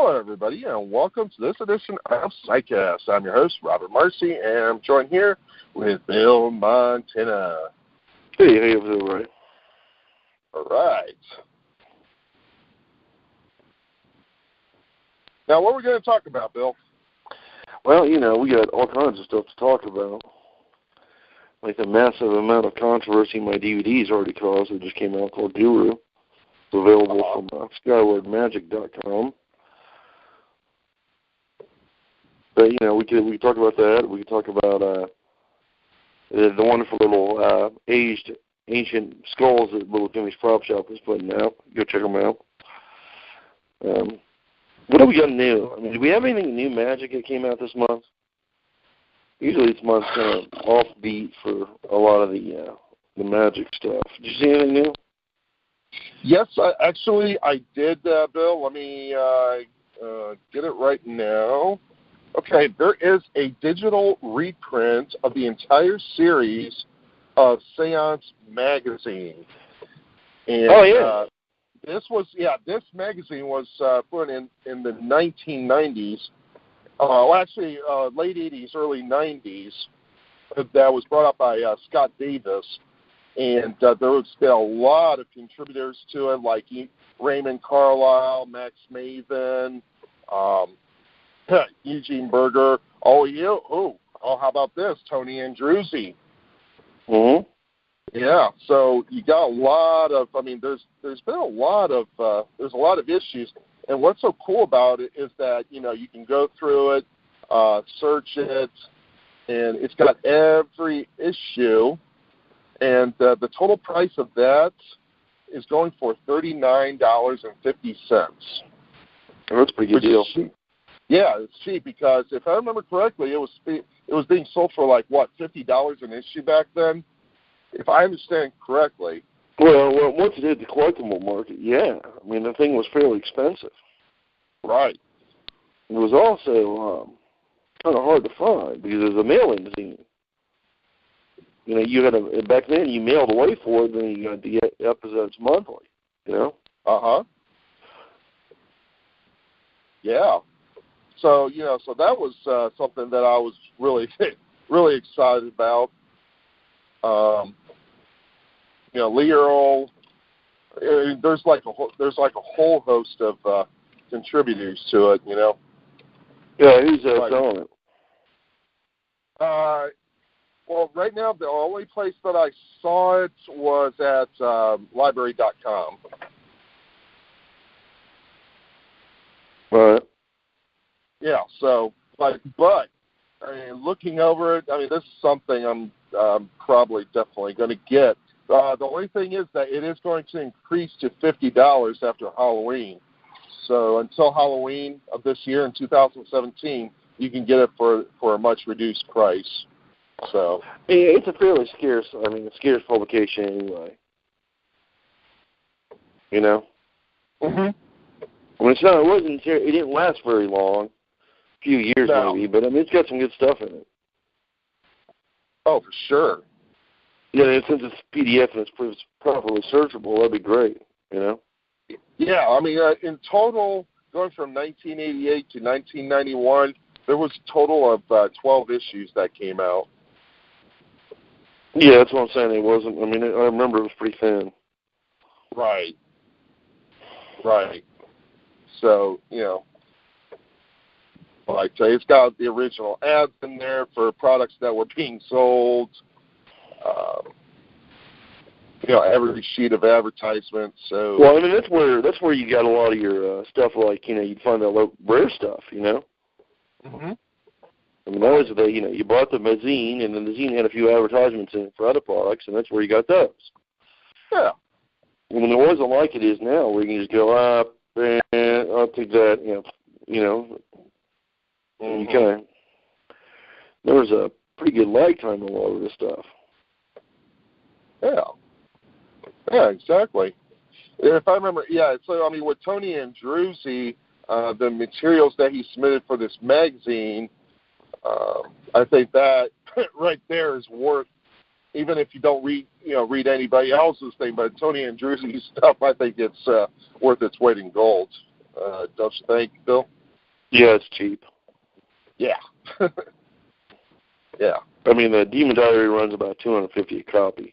Hello, everybody, and welcome to this edition of Psicast. I'm your host, Robert Marcy, and I'm joined here with Bill Montana. Hey, how you doing, Ray? All right. Now, what are we going to talk about, Bill? Well, we got all kinds of stuff to talk about. Like the massive amount of controversy my DVDs already caused. It just came out called Guru. It's available from skywardmagic.com. But, we could talk about that. We could talk about the wonderful little aged ancient skulls that Little Jimmy's Prop Shop is putting out. Go check them out. What do we got new? I mean, do we have anything new magic that came out this month? Usually this month's kind of offbeat for a lot of the magic stuff. Did you see anything new? Yes, I did, Bill. Let me get it right now. Okay, there is a digital reprint of the entire series of Seance magazine. And, oh, yeah. This magazine was put in the 1990s. Late 80s, early 90s. That was brought up by Scott Davis. And there was been a lot of contributors to it, like Raymond Carlisle, Max Maven, Eugene Berger. How about this? Tony Andruzzi. Mm-hmm. Yeah, so you got a lot of, there's been a lot of issues. And what's so cool about it is that, you can go through it, search it, and it's got every issue. And the total price of that is going for $39.50. That's a pretty good deal. Yeah, it's cheap because if I remember correctly, it was being sold for $50 an issue back then, if I understand correctly. Well, once it hit the collectible market, yeah. The thing was fairly expensive. Right. It was also kind of hard to find because it was a mail-in zine. You had back then you mailed away for it, then you got the episodes monthly. Uh-huh. Yeah. So, so that was something that I was really, really excited about. Lee Earl, there's like a whole host of contributors to it, Yeah, who's selling it? Well, right now the only place that I saw it was at library.com. Right. Yeah, so, but looking over it, this is something I'm probably definitely going to get. The only thing is that it is going to increase to $50 after Halloween. So until Halloween of this year in 2017, you can get it for a much reduced price. So it's a fairly scarce publication anyway. Mhm. It didn't last very long, a few years maybe, but it's got some good stuff in it. Oh, for sure. Yeah, since it's PDF and it's properly searchable, that'd be great. Yeah, in total, going from 1988 to 1991, there was a total of 12 issues that came out. Yeah, that's what I'm saying. It wasn't. I remember it was pretty thin. Right. So, like I say, it's got the original ads in there for products that were being sold. Every sheet of advertisements. So. Well, that's where you got a lot of your stuff. Like you'd find that rare stuff. Mhm. That was you bought the zine, and then the zine had a few advertisements in it for other products, and that's where you got those. Yeah. There wasn't like it is now, where you can just go up and I'll take that. And you kind of there was a pretty good lag time on a lot of this stuff. Yeah, exactly. If I remember, so with Tony Andruzzi, the materials that he submitted for this magazine, I think that right there is worth, even if you don't read anybody else's thing, but Tony Andruzzi's stuff, I think it's worth its weight in gold. Don't you think, Bill? Yeah, it's cheap. Yeah. Yeah. I mean, the Demon Diary runs about $250 a copy.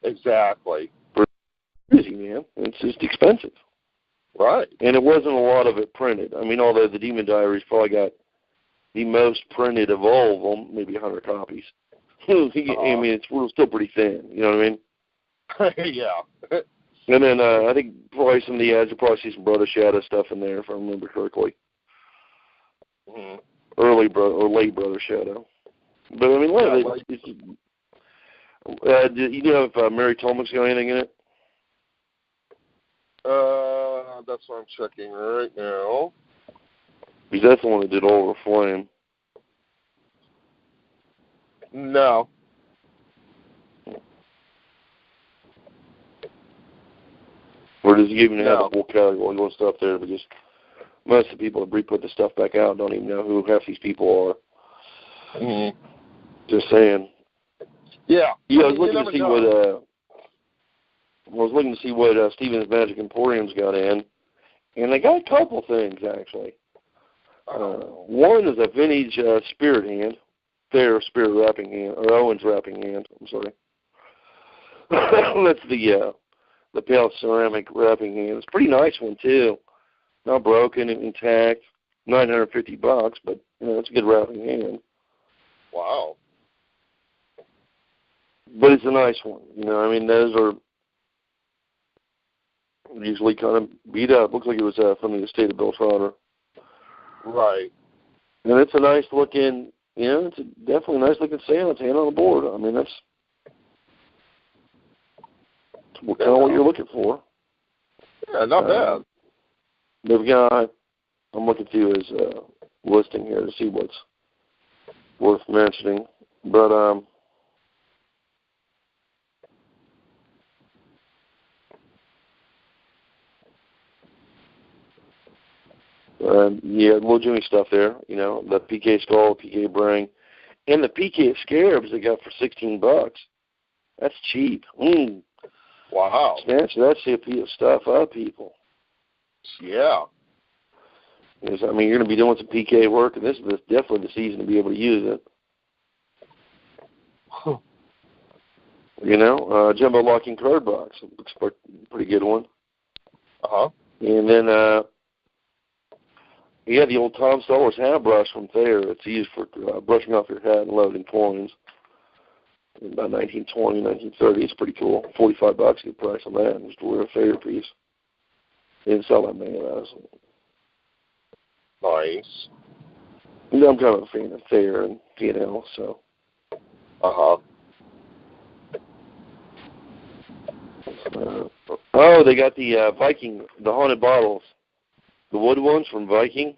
Exactly. Crazy, man. It's just expensive. Right. And it wasn't a lot of it printed. I mean, although the Demon Diary's probably got the most printed of all of them, maybe 100 copies. I mean, it's still pretty thin. You know what I mean? Yeah. And then I think probably some of the ads, you'll probably see some Brother Shadow stuff in there, if I remember correctly. Mm-hmm. Early or late Brother Shadow. But I mean, you know if Mary Tolman's got anything in it? That's what I'm checking right now. Because that's the one that did Over Flame. No. Or does he even have a full category and stuff there? Because most of the people that re-put the stuff back out don't even know who half these people are. Mm-hmm. Just saying. Yeah. Yeah, I was looking to see what Stephen's Magic Emporium's got in, and they got a couple things actually. One is a vintage spirit hand, Fair Spirit wrapping hand, or Owen's wrapping hand. I'm sorry. That's the pale ceramic wrapping hand. It's a pretty nice one too. Not broken and intact. $950, but you know it's a good wrapping hand. Wow. But it's a nice one. You know, I mean, those are usually kind of beat up. Looks like it was from the estate of Bill Trotter. Right. And it's a nice looking, you know, it's definitely a nice looking seance hand on the board. I mean, that's kind of what you're looking for. Yeah, not bad. They've got, I'm looking through his listing here to see what's worth mentioning. But, yeah, little Jimmy stuff there, you know, the PK Skull, PK Brain, and the PK Scarabs they got for $16. That's cheap. Wow. Snatch that CPU stuff up, people. Yeah. Because, I mean, you're going to be doing some PK work, and this is definitely the season to be able to use it. You know, Jumbo Locking Card Box. Looks like a pretty good one. Uh-huh. And then, yeah, the old Tom Stallers hat brush from Thayer. It's used for brushing off your hat and loading coins. In about 1920, 1930. It's pretty cool. $45, good price on that. Just a real Thayer piece. They didn't sell that many of those. Nice. I'm kind of a fan of Thayer and P&L, so. Uh-huh. Oh, they got the Viking, the haunted bottles. The wood ones from Viking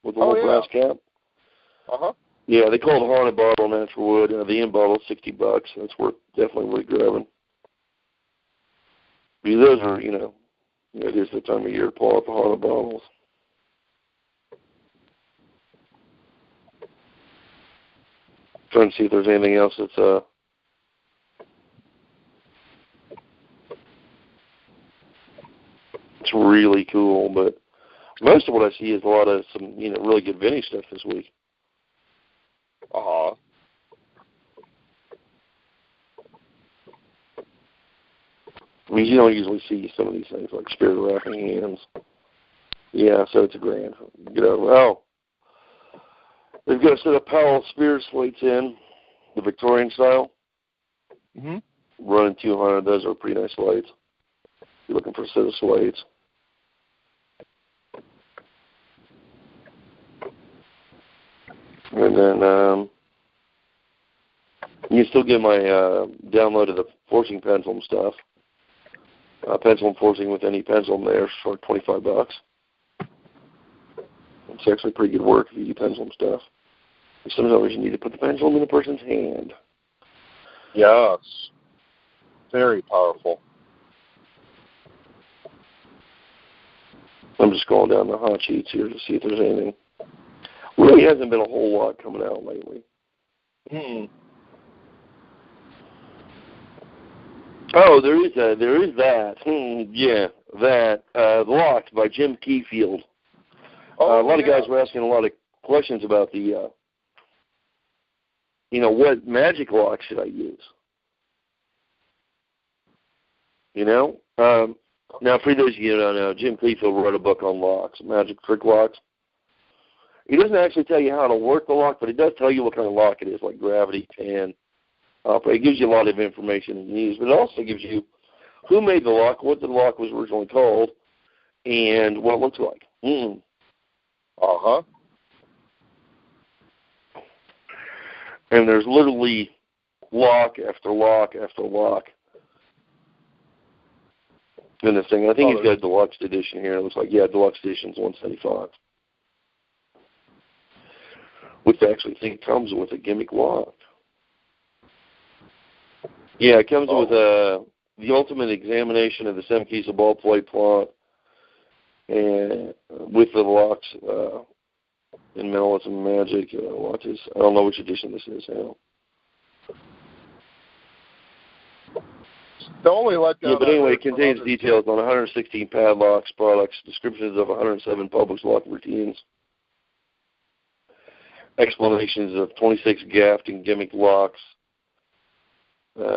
with the little brass cap. Uh-huh. Yeah, they call it a haunted bottle, natural wood. The end bottle is $60. That's definitely worth grabbing. Because those are, you know, it is the time of year to pull out the haunted bottles. Trying to see if there's anything else that's it's really cool, but most of what I see is a lot of some, you know, really good vintage stuff this week. Uh-huh. I mean, you don't usually see some of these things like spirit wrapping hands. Yeah, so it's a grand. Get over. Oh, they've got a set of Powell spirit slates in, the Victorian style. Mm-hmm. Running 200. Those are pretty nice slates. If you're looking for a set of slates. And then you can still get my download of the forcing pendulum stuff. Pendulum forcing with any pendulum there for $25. It's actually pretty good work if you do pendulum stuff. Sometimes you need to put the pendulum in a person's hand. Yes. Very powerful. I'm just going down the hot sheets here to see if there's anything. Really hasn't been a whole lot coming out lately. Oh, there is that. Yeah. that Locked by Jim Keyfield. A lot of guys were asking a lot of questions about the, what magic lock should I use? Now, for those of you who don't know, Jim Keyfield wrote a book on locks, magic trick locks. He doesn't actually tell you how to work the lock, but he does tell you what kind of lock it is, like gravity, tan. But it gives you a lot of information and news, but it also gives you who made the lock, what the lock was originally called, and what it looks like. Uh-huh. And there's literally lock after lock after lock in this thing. I think he's got a deluxe edition here. It looks like, deluxe edition's $175. Which I actually think comes with a gimmick lock. Yeah, it comes with the ultimate examination of the 7 keys of ball play plot, and with the locks in Mentalism and Magic. I don't know which edition this is now. The only letdown. But anyway, it contains details on 116 padlocks, products, descriptions of 107 published lock routines, explanations of 26 gaffed and gimmick locks,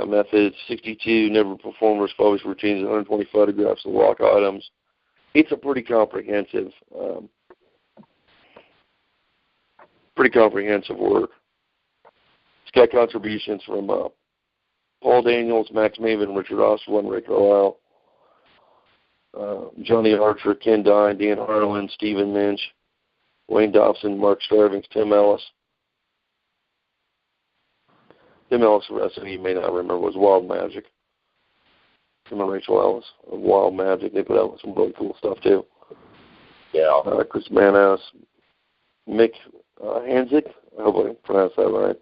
methods, 62 never performers, published routines, 120 photographs of lock items. It's a pretty comprehensive work. It's got contributions from Paul Daniels, Max Maven, Richard Oswald, Ray Carlisle, Johnny Archer, Ken Dine, Dan Harlan, Stephen Minch, Wayne Dobson, Mark Starvings, Tim Ellis. Tim Ellis, the rest of you may not remember, was Wild Magic. Tim and Rachel Ellis of Wild Magic. They put out some really cool stuff, too. Yeah. Chris Manos, Mick Hanzik. I hope I pronounced that right.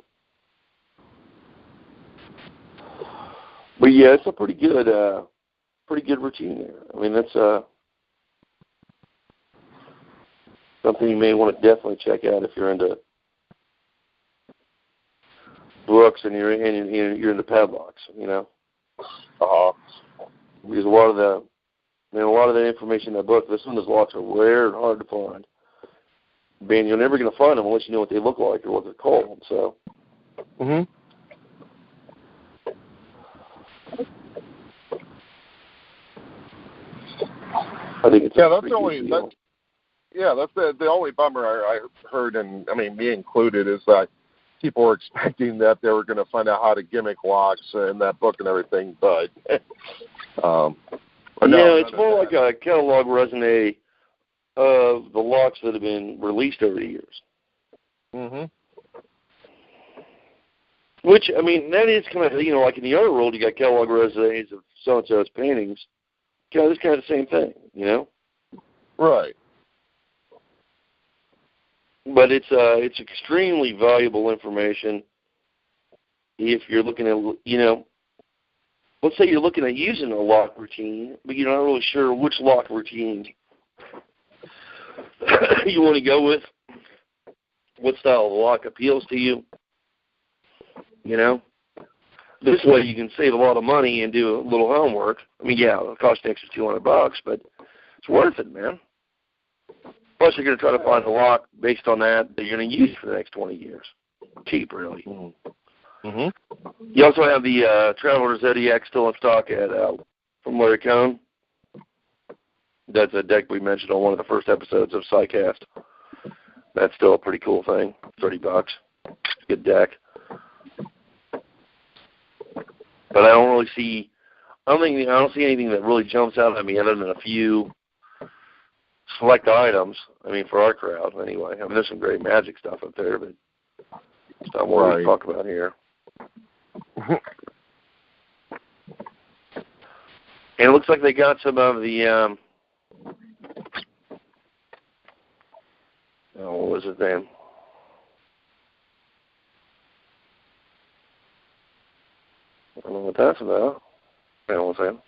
But yeah, it's a pretty good routine there. I mean, that's something you may want to definitely check out if you're into books and you're into padlocks. Because a lot of that information in that book, this one, those locks are rare and hard to find. And you're never going to find them unless you know what they look like or what they're called. So. Mhm. I think it's that's the only bummer I heard, and I mean me included, is that people were expecting that they were going to find out how to gimmick locks in that book and everything, but it's more like a catalog resume of the locks that have been released over the years. Mhm. Which, I mean, that is kind of, like in the art world, you got catalog resumes of so-and-so's paintings. It's kind of the same thing, Right. But it's extremely valuable information if you're looking at, let's say you're looking at using a lock routine, but you're not really sure which lock routine you want to go with, what style of lock appeals to you, This way you can save a lot of money and do a little homework. I mean, it'll cost an extra $200, but it's worth it, man. Plus, you're going to try to find a lock based on that you're going to use for the next 20 years. Cheap, really. Mhm. You also have the Traveler Zodiac still in stock from Larry Cohn. That's a deck we mentioned on one of the first episodes of Psicast. That's still a pretty cool thing. $30. Good deck. But I don't see anything that really jumps out at me other than a few select items. I mean, for our crowd, anyway. I mean, there's some great magic stuff up there, but it's not what we talk about here. And it looks like they got some of the, what was his name? I don't know what that's about. Hang on one second.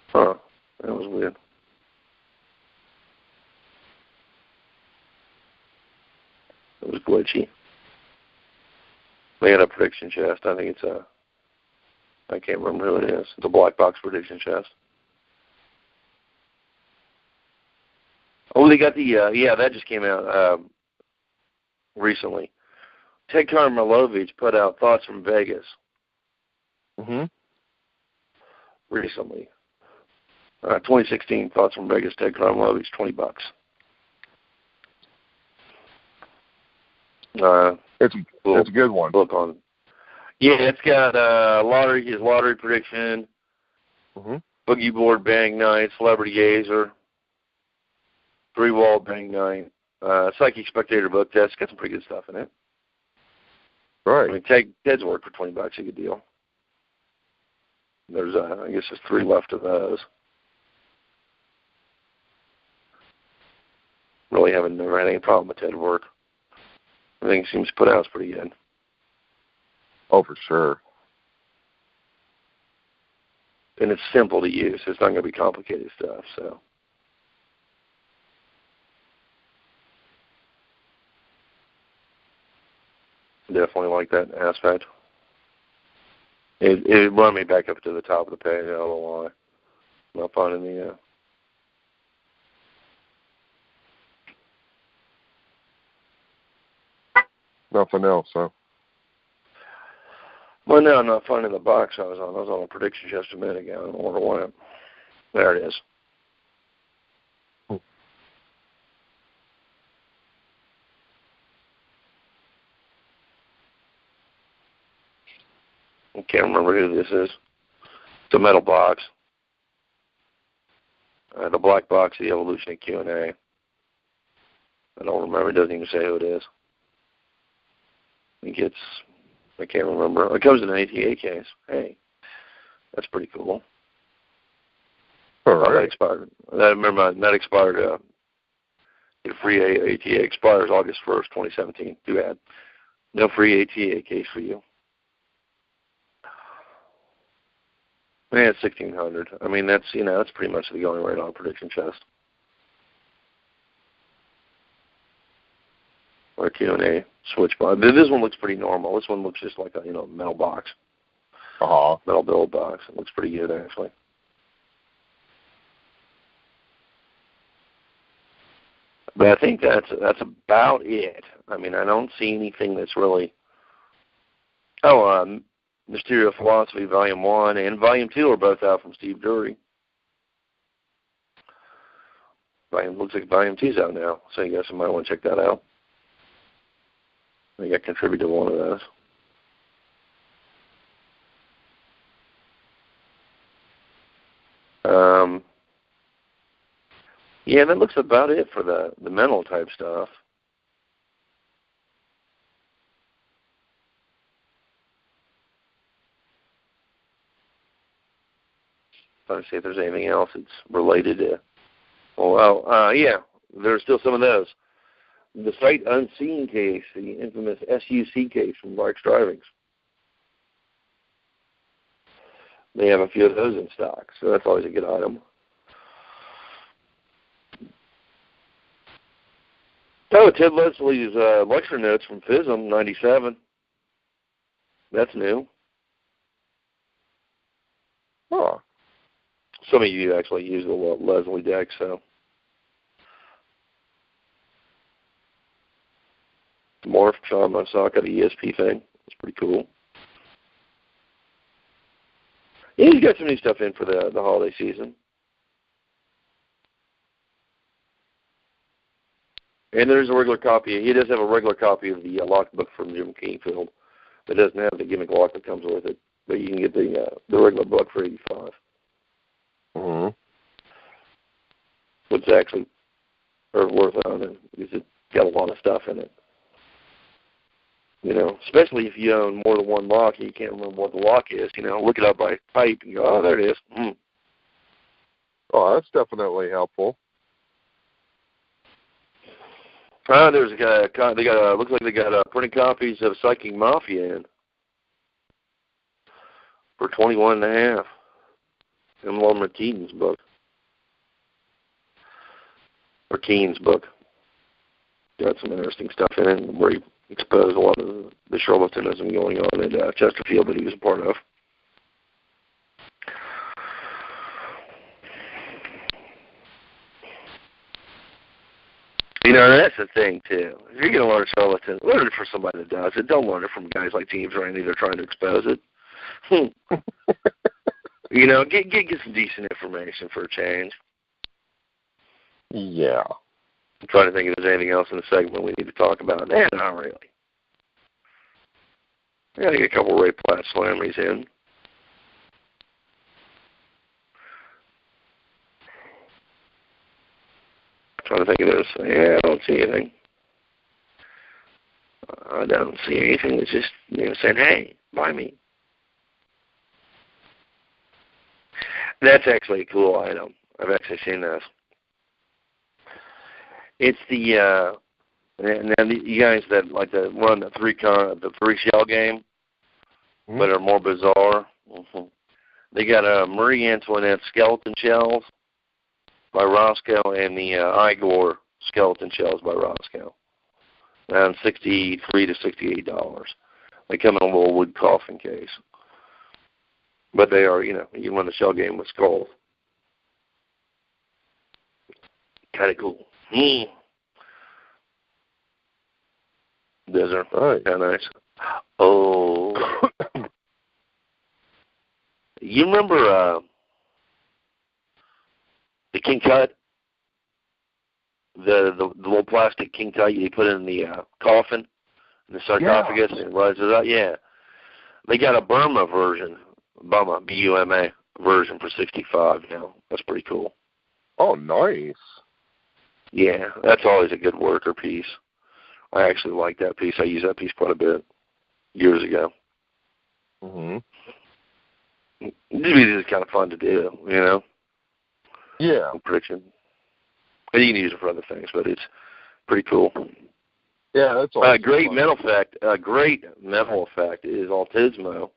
Huh. That was weird. It was glitchy. They had a prediction chest. I think it's I can't remember who it is. It's a black box prediction chest. Oh, they got the, that just came out recently. Ted Karmalovich put out Thoughts from Vegas. Recently. 2016 Thoughts from Vegas, Ted Karmalovich, $20. It's a good one. Book on. Yeah, it's got his lottery prediction, boogie board bang night, celebrity gazer, three-wall bang night, psychic spectator book test. Got some pretty good stuff in it. Right. I mean, Ted's work for $20, a good deal. There's, I guess, there's 3 left of those. Really never had any problem with Ted's work. Everything seems to put out is pretty good. Oh, for sure. And it's simple to use. It's not going to be complicated stuff, so. Definitely like that aspect. It brought me back up to the top of the page. I don't know why. I'm not finding the... Nothing else, huh? Well, no, I'm not finding the box I was on. I was on a prediction just a minute ago. I don't know where it went. There it is. I can't remember who this is. It's a metal box. The black box, the evolution of Q&A. I don't remember. It doesn't even say who it is. I can't remember. It comes in an ATA case. Hey, that's pretty cool. All right. That expired. That expired. The free ATA expires August 1st, 2017. Too bad. No free ATA case for you. Yeah, it's $1,600. I mean, that's pretty much the going rate on a prediction chest. Or a Q&A switch box. This one looks pretty normal. This one looks just like a metal box. Metal build box. It looks pretty good, actually. But I think that's about it. I mean, I don't see anything that's really... History of Philosophy, Volume 1 and Volume 2 are both out from Steve Drury. Looks like Volume 2 is out now, so you guys might want to check that out. I think I contributed to one of those. Yeah, that looks about it for the mental type stuff. Trying to see if there's anything else that's related to. Yeah, there's still some of those. The Sight Unseen case, the infamous SUC case from Lark's Drivings. They have a few of those in stock, so that's always a good item. Ted Leslie's lecture notes from FISM, 97. That's new. Oh. Some of you actually use the Leslie deck, so. Morph, Sean Mosaka, the ESP thing. It's pretty cool. Yeah, he's got some new stuff in for the holiday season. And there's a regular copy. He does have a regular copy of the lock book from Jim Kingfield. It doesn't have the gimmick lock that comes with it, but you can get the regular book for $85. Which actually are worth owning because it's got a lot of stuff in it. Especially if you own more than one lock and you can't remember what the lock is. Look it up by type and go, oh, there it is. Oh, that's definitely helpful. There's looks like they got printed copies of Psychic Mafia in for $21.50. And Wilmer Keaton's book. Or Keen's book. Got some interesting stuff in it where he exposed a lot of the charlatanism going on at Chesterfield that he was a part of. You know, that's the thing, too. If you're going to learn charlatan, learn it from somebody that does it. Don't learn it from guys like James Randi that are trying to expose it. You know, get some decent information for a change. Yeah. I'm trying to think if there's anything else in the segment we need to talk about. Nah, not really. I got to get a couple of Ray Platt Slammies in. Trying to think of this. Yeah, I don't see anything. I don't see anything. It's just, you know, saying, hey, buy me. That's actually a cool item. I've actually seen this. It's the now you guys that like to run the three shell game, but are more bizarre. Mm-hmm. They got Marie Antoinette skeleton shells by Roscoe and the Igor skeleton shells by Roscoe. Around $63 to $68. They come in a little wood coffin case. But they are, you know, you run the shell game with skulls. Kind of cool. Desert. All right. Kind of nice. Oh. You remember the King Tut? The little plastic King Tut you put in the coffin, in the sarcophagus, and it rises up? Yeah. They got a Burma version. Buma, B-U-M-A, version for $65 now. That's pretty cool. Oh, nice. Yeah, that's always a good worker piece. I actually like that piece. I used that piece quite a bit years ago. Mm-hmm. These are kind of fun to do, you know? Yeah. Prediction. And you can use it for other things, but it's pretty cool. Yeah, that's all. Great mental effect. Great mental effect is Autismo.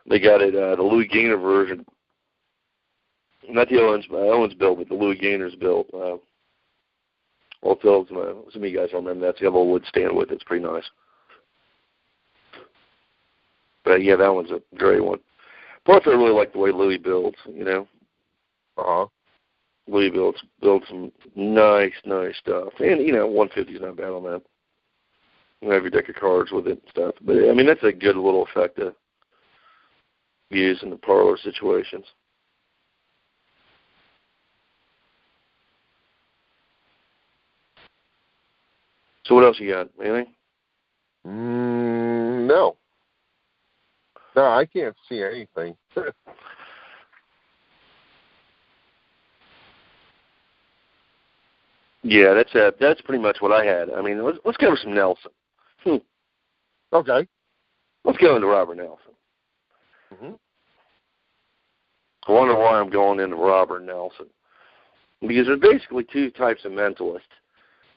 They got it, the Louis Gaynor version. Not the Owens built, but the Louis Gaynor's built. Autismo. Some of you guys don't remember that. It's got a little wood stand with it. It's pretty nice. But yeah, that one's a great one. Plus, I really like the way Louis builds, you know. Uh-huh. Louis builds some nice stuff. And, you know, 150 is not bad on that. You have your deck of cards with it and stuff. But, I mean, that's a good little effect to use in the parlor situations. So what else you got? Anything? No. No, I can't see anything. Yeah, that's pretty much what I had. I mean, let's cover some Nelson. Okay. Let's go into Robert Nelson. Mm-hmm. I wonder why I'm going into Robert Nelson. Because there's basically two types of mentalists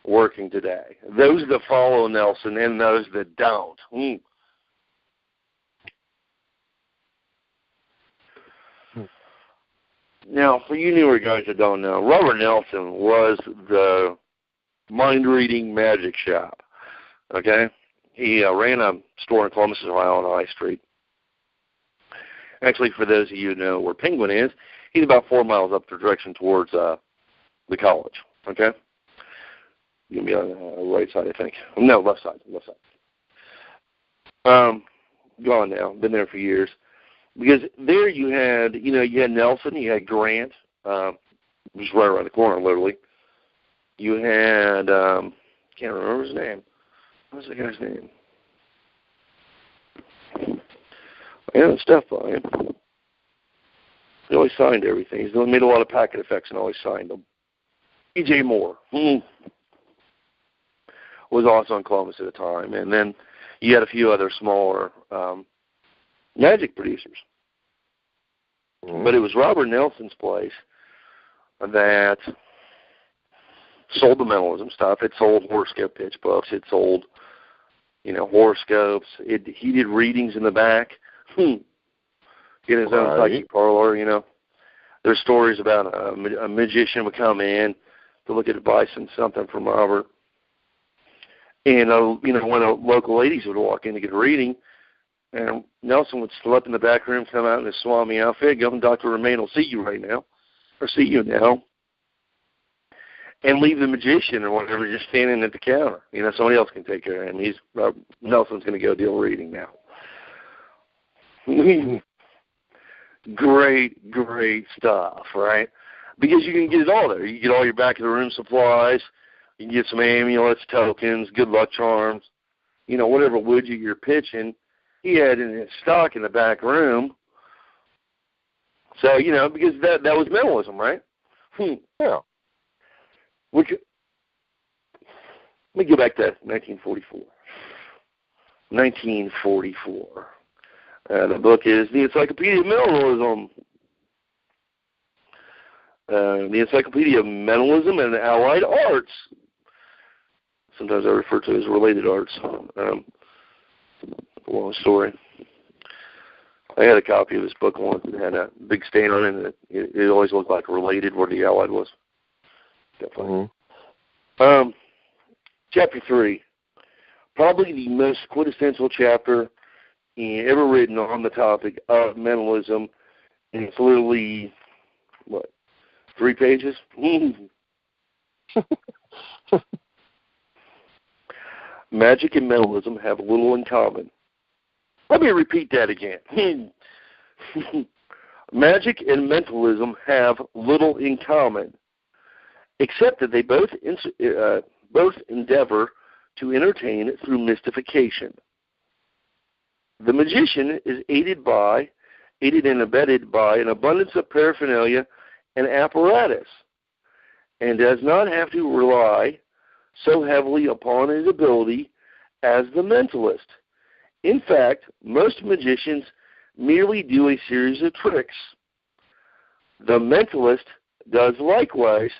working today. Those that follow Nelson and those that don't. Now, for you newer guys that don't know, Robert Nelson was the mind-reading magic shop. Okay? He ran a store in Columbus, Ohio on High Street. Actually, for those of you who know where Penguin is, he's about 4 miles up the direction towards the college. Okay? You'll be on the right side, I think. No, left side. Gone now. Been there for years. Because there you had Nelson, you had Grant, just right around the corner, literally. You had, can't remember his name. What's the guy's name? I had stuff by him. He always signed everything. He made a lot of packet effects and always signed them. E.J. Moore was also in Columbus at the time. And then you had a few other smaller magic producers. But it was Robert Nelson's place that sold the mentalism stuff. It sold horoscope pitch books. It sold, horoscopes. He did readings in the back. Get his own psychic parlor, There's stories about a magician would come in to look at advice and something from Robert. And, when local ladies would walk in to get a reading, and Nelson would slip in the back room, come out in his Swami outfit, go, Dr. Romain will see you right now, or see you now. and leave the magician or whatever just standing at the counter. You know, somebody else can take care of him. Nelson's going to go deal reading now. Great stuff, right? Because you can get it all there. You get all your back of the room supplies. You can get some amulets, tokens, good luck charms. You know, whatever widget you're pitching, he had in his stock in the back room. So, you know, because that was mentalism, right? Yeah. Let me go back to 1944. 1944. The book is The Encyclopedia of Mentalism. The Encyclopedia of Mentalism and Allied Arts. Sometimes I refer to it as related arts. A long story. I had a copy of this book once that had a big stain on it, and it always looked like related where the Allied was. Definitely. Mm-hmm. Chapter 3. Probably the most quintessential chapter ever written on the topic of mentalism. And it's literally, 3 pages? Magic and mentalism have little in common. Let me repeat that again. Magic and mentalism have little in common, except that they both endeavor to entertain through mystification. The magician is aided and abetted by an abundance of paraphernalia and apparatus, and does not have to rely so heavily upon his ability as the mentalist. In fact, most magicians merely do a series of tricks. The mentalist does likewise,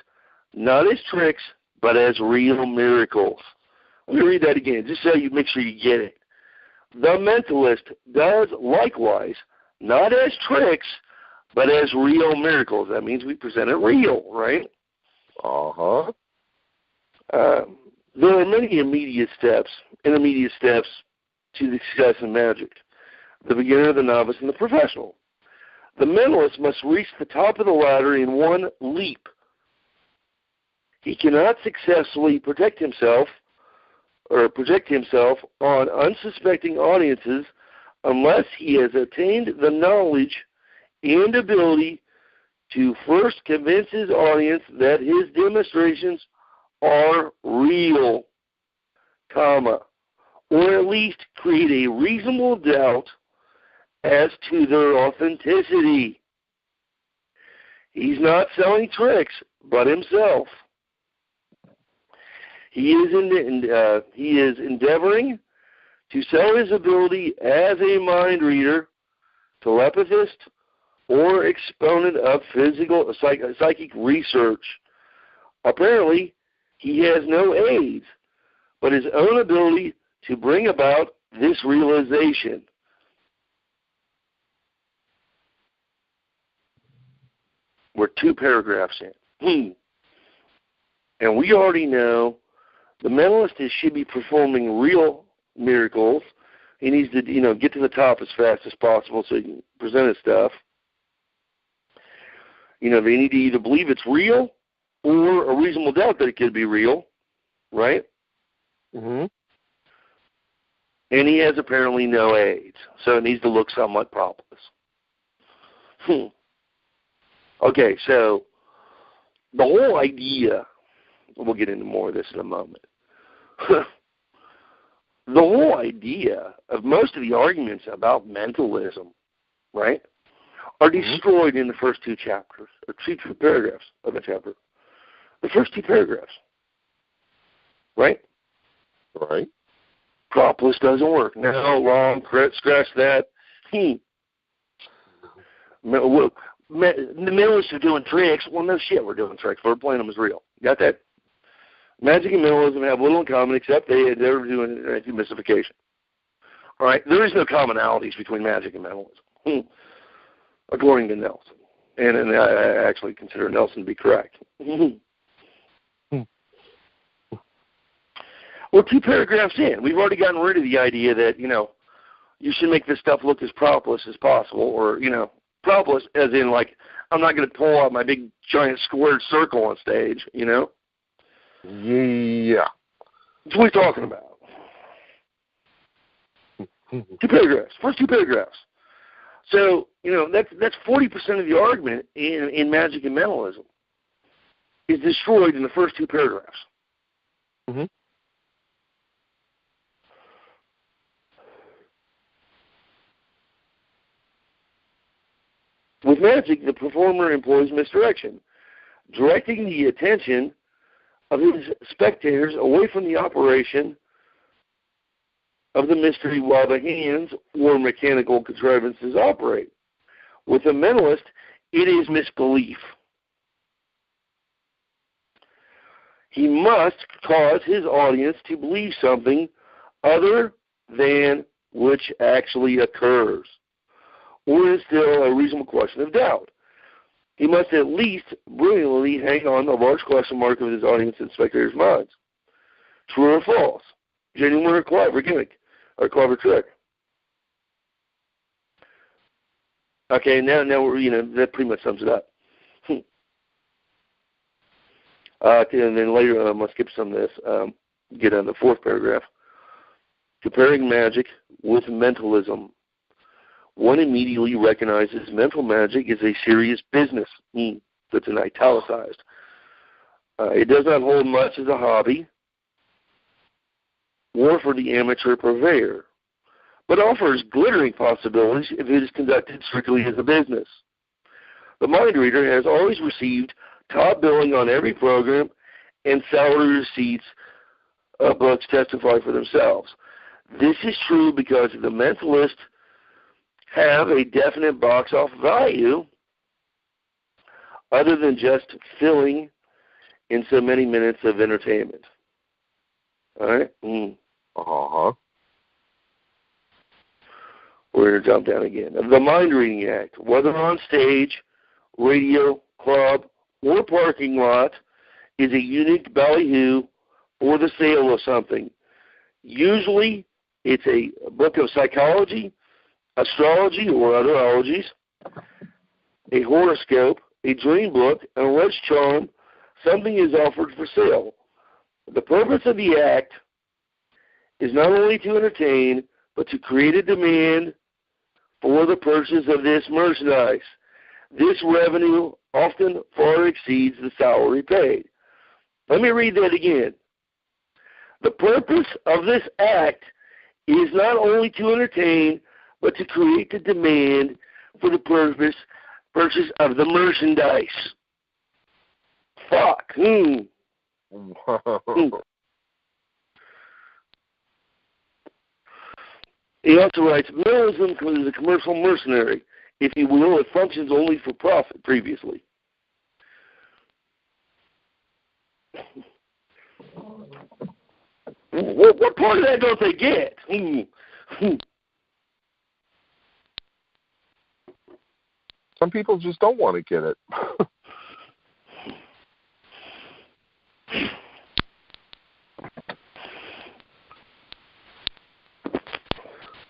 not as tricks, but as real miracles. Let me read that again, just so you make sure you get it. The mentalist does likewise, not as tricks, but as real miracles. That means we present it real, right? Uh-huh. There are many intermediate steps to the success in magic. The beginner, the novice, and the professional. The mentalist must reach the top of the ladder in one leap. He cannot successfully project himself on unsuspecting audiences unless he has attained the knowledge and ability to first convince his audience that his demonstrations are real, or at least create a reasonable doubt as to their authenticity. He's not selling tricks, but himself. He is endeavoring to sell his ability as a mind reader, telepathist, or exponent of psychic research. Apparently, he has no aids, but his own ability to bring about this realization. We're 2 paragraphs in. And we already know the mentalist should be performing real miracles. He needs to, get to the top as fast as possible so he can present his stuff. They need to either believe it's real or a reasonable doubt that it could be real, right? Mm-hmm. And he has apparently no aids, so it needs to look somewhat propless. Okay, so the whole idea, we'll get into more of this in a moment. The whole idea of most of the arguments about mentalism, right, are destroyed in the first 2 chapters, or 2 paragraphs of the chapter. The first 2 paragraphs, right? Right. Propolis doesn't work. No, wrong, scratch that. The mentalists are doing tricks. Well, no shit, we're doing tricks. We're playing them as real. Got that? Magic and mentalism have little in common except they're doing mystification. All right? There is no commonalities between magic and mentalism, according to Nelson. And I actually consider Nelson to be correct. We're 2 paragraphs in. We've already gotten rid of the idea that, you should make this stuff look as propolis as possible, or, propolis as in, like, I'm not going to pull out my big giant squared circle on stage, Yeah. That's what we're talking about. 2 paragraphs. First 2 paragraphs. So, that's 40% of the argument in magic and mentalism is destroyed in the first 2 paragraphs. Mm-hmm. With magic, the performer employs misdirection, directing the attention of his spectators away from the operation of the mystery while the hands or mechanical contrivances operate. With a mentalist, it is misbelief. He must cause his audience to believe something other than which actually occurs, or instill a reasonable question of doubt. He must at least brilliantly hang on the large question mark of his audience and spectators' minds. True or false? Genuine or clever gimmick? Or clever trick? Okay, now that pretty much sums it up. And then later, I'm going to skip some of this. Get on the 4th paragraph. Comparing magic with mentalism. One immediately recognizes mental magic is a serious business. That's an italicized. It does not hold much as a hobby or for the amateur purveyor, but offers glittering possibilities if it is conducted strictly as a business. The mind reader has always received top billing on every program, and salary receipts books testify for themselves. This is true because the mentalists have a definite box office value other than just filling in so many minutes of entertainment. All right? Uh-huh. We're going to jump down again. The Mind Reading Act, whether on stage, radio, club, or parking lot, is a unique ballyhoo for the sale of something. Usually, it's a book of psychology, astrology, or other ologies, a horoscope, a dream book, an alleged charm. Something is offered for sale. The purpose of the act is not only to entertain, but to create a demand for the purchase of this merchandise. This revenue often far exceeds the salary paid. Let me read that again. The purpose of this act is not only to entertain, but to create the demand for the purchase of the merchandise. Fuck. He also writes, mentalism is a commercial mercenary. If you will, it functions only for profit previously. What part of that don't they get? Some people just don't want to get it.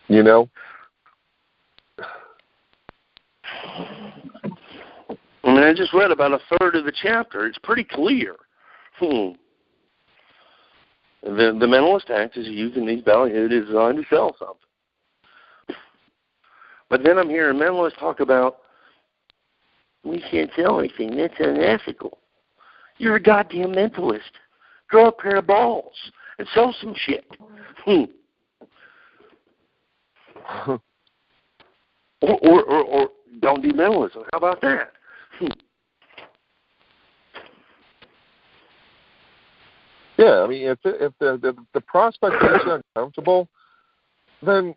You know? I mean, I just read about a third of the chapter. It's pretty clear. The mentalist act is using these ballyhoo designed to sell something. But then I'm hearing mentalists talk about, we can't sell anything. That's unethical. You're a goddamn mentalist. Draw a pair of balls and sell some shit. Or don't do mentalism. How about that? Yeah, I mean, if the prospect is uncomfortable, then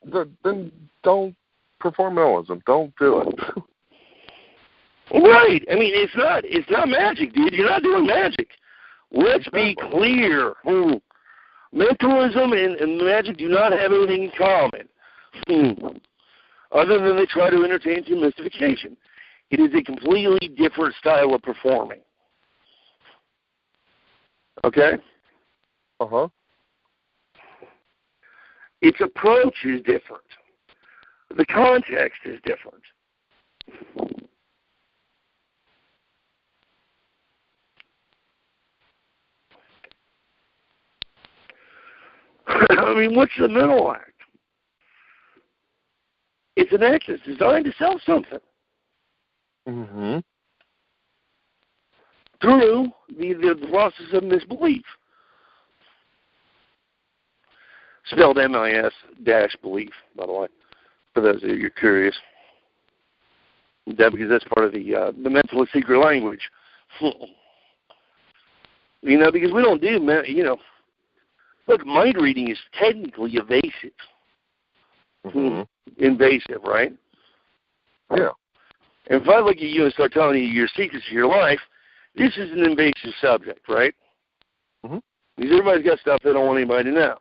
don't perform mentalism. Don't do it. Right. I mean, it's not magic, dude. You're not doing magic. Let's be clear. Mentalism and magic do not have anything in common. Other than they try to entertain through mystification. It is a completely different style of performing. Okay? Uh-huh. Its approach is different. The context is different. I mean, what's the mental act? It's an act that's designed to sell something. Mm-hmm. Through the process of misbelief. Spelled MIS-belief, by the way, for those of you who are curious. That because that's part of the mentalist secret language. You know, because we don't do, you know, look, mind reading is technically evasive. Mm-hmm. Invasive, right? Yeah. And if I look at you and start telling you your secrets of your life, this is an invasive subject, right? Mm-hmm. Because everybody's got stuff they don't want anybody to know.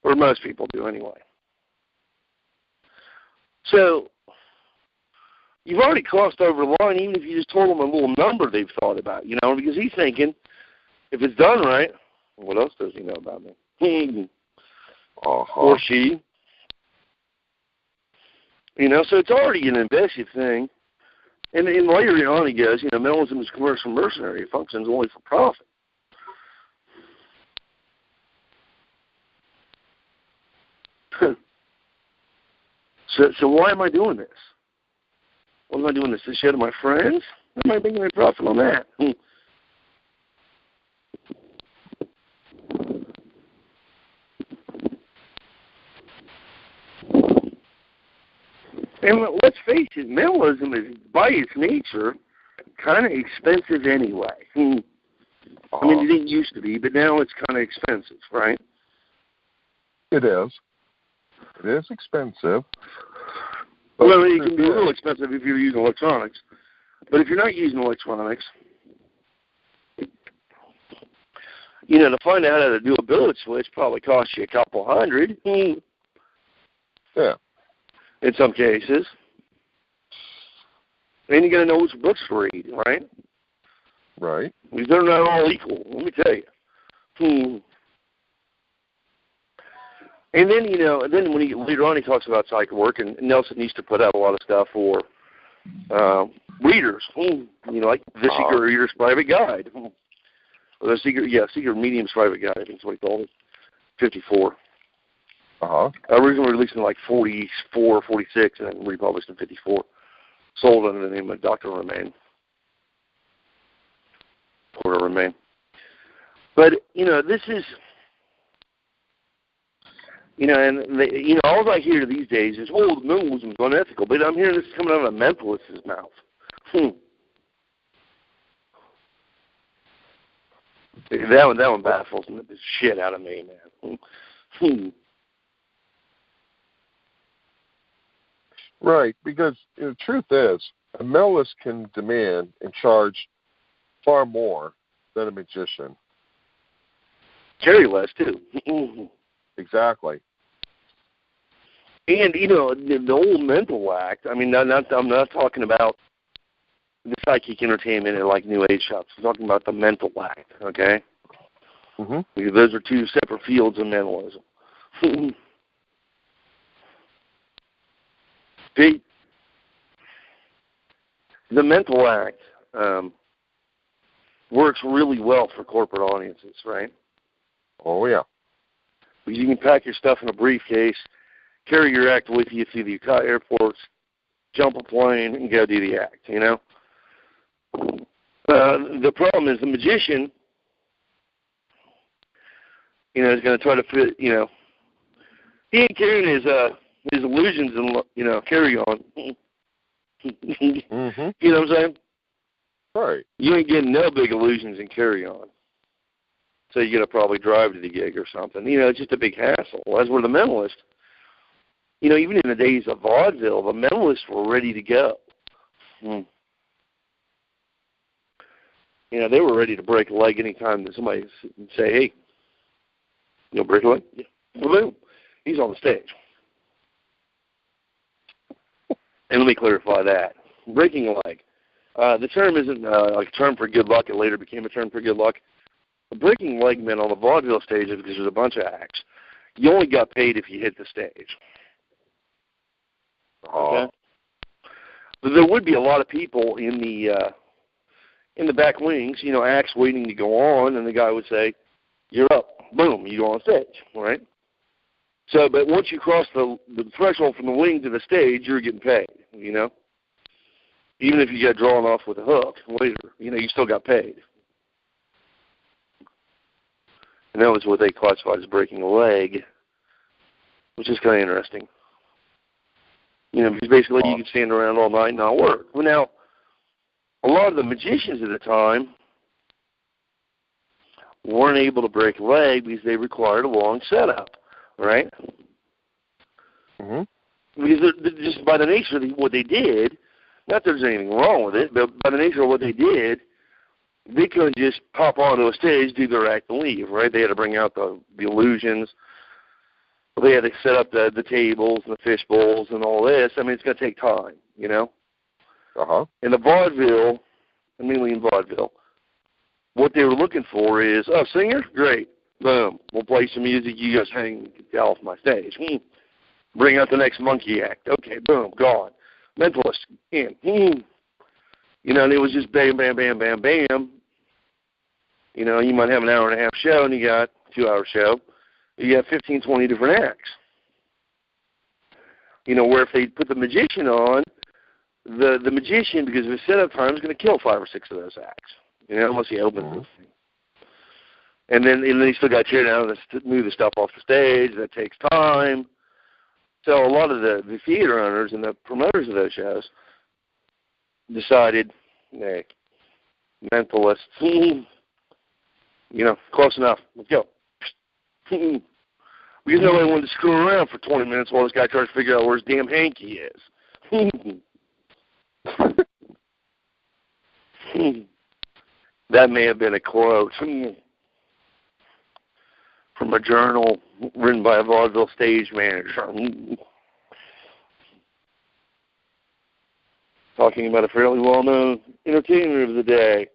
Or most people do anyway. So, you've already crossed over the line, even if you just told them a little number they've thought about, you know, because he's thinking, if it's done right, what else does he know about me? Or she. You know, so it's already an invasive thing. And later on he goes, you know, mentalism is commercial mercenary. It functions only for profit. So why am I doing this? What am I doing this to share to my friends? Am I making a profit on that? And let's face it, mentalism is, by its nature, kind of expensive anyway. I mean, it didn't used to be, but now it's kind of expensive, right? It is. It is expensive. Well, it can be real expensive if you're using electronics. But if you're not using electronics, you know, to find out how to do a billet switch probably costs you a couple $100. Yeah. In some cases. And you got to know which books to read, right? Right. Because they're not all equal, let me tell you. And then, you know, when later on he talks about psychic work, and Nelson used to put out a lot of stuff for readers, you know, like The Secret Reader's Private Guide. Or the Secret Medium's Private Guide, I think is what he called it, 54. Originally released in like 44, 46, and then republished in 54. Sold under the name of Dr. Romain. Porter Romain. But, you know, this is, you know, and, you know, all I hear these days is, oh, mentalism is unethical. But I'm hearing this coming out of a mentalist's mouth. That one baffles the shit out of me, man. Right, because the truth is, a mentalist can demand and charge far more than a magician. Carry less, too. Exactly. And, you know, the old mental act, I mean, I'm not talking about the psychic entertainment and like New Age shops. I'm talking about the mental act, okay? Mm-hmm. Because those are two separate fields of mentalism. The mental act works really well for corporate audiences, right? Oh, yeah. Because you can pack your stuff in a briefcase, carry your act with you through the airports, jump a plane, and go do the act, you know? The problem is the magician, you know, is going to try to fit, you know, he ain't carrying his illusions and, you know, carry on. Mm-hmm. You know what I'm saying? Right. You ain't getting no big illusions and carry on. So you got to probably drive to the gig or something. You know, it's just a big hassle. As were the mentalists. You know, even in the days of vaudeville, the mentalists were ready to go. You know, they were ready to break a leg anytime that somebody would say, hey, you know, break a leg? Yeah. Boom. He's on the stage. And let me clarify that. Breaking a leg. The term isn't like a term for good luck. It later became a term for good luck. Breaking a leg meant on the vaudeville stage because there's a bunch of acts. You only got paid if you hit the stage. Okay? But there would be a lot of people in the back wings, you know, acts waiting to go on, and the guy would say, you're up. boom, you go on stage, right? So, but once you cross the threshold from the wing to the stage, you're getting paid, you know? Even if you get drawn off with a hook later, you know, you still got paid. And that was what they classified as breaking a leg, which is kind of interesting. You know, because basically you could stand around all night and not work. Well, now, a lot of the magicians at the time weren't able to break a leg because they required a long setup, right? Mm-hmm. Because just by the nature of what they did, not that there's anything wrong with it, but by the nature of what they did, they couldn't just pop onto a stage, do their act, and leave, right? They had to bring out the illusions. They had to set up the tables and the fish bowls and all this. I mean, it's going to take time, you know? Uh-huh. In the vaudeville, mainly in vaudeville, what they were looking for is, oh, singer? Great. Boom. We'll play some music. You guys hang, get off my stage. Bring out the next monkey act. Okay, boom, gone. Mentalist, in. You know, and it was just bam, bam, bam, bam, bam. You know, you might have an hour and a half show, and you got a 2-hour show. You got 15, 20 different acts. You know, where if they put the magician on, the magician, because of his setup time, is going to kill 5 or 6 of those acts. You know, unless he opens the thing. And then you still got to tear down and move the stuff off the stage. That takes time. So a lot of the theater owners and the promoters of those shows decided, hey, mentalists, you know, close enough. Let's go. Because nobody wanted to screw around for 20 minutes while this guy tries to figure out where his damn hanky is. That may have been a quote from a journal written by a vaudeville stage manager. Talking about a fairly well-known entertainer of the day.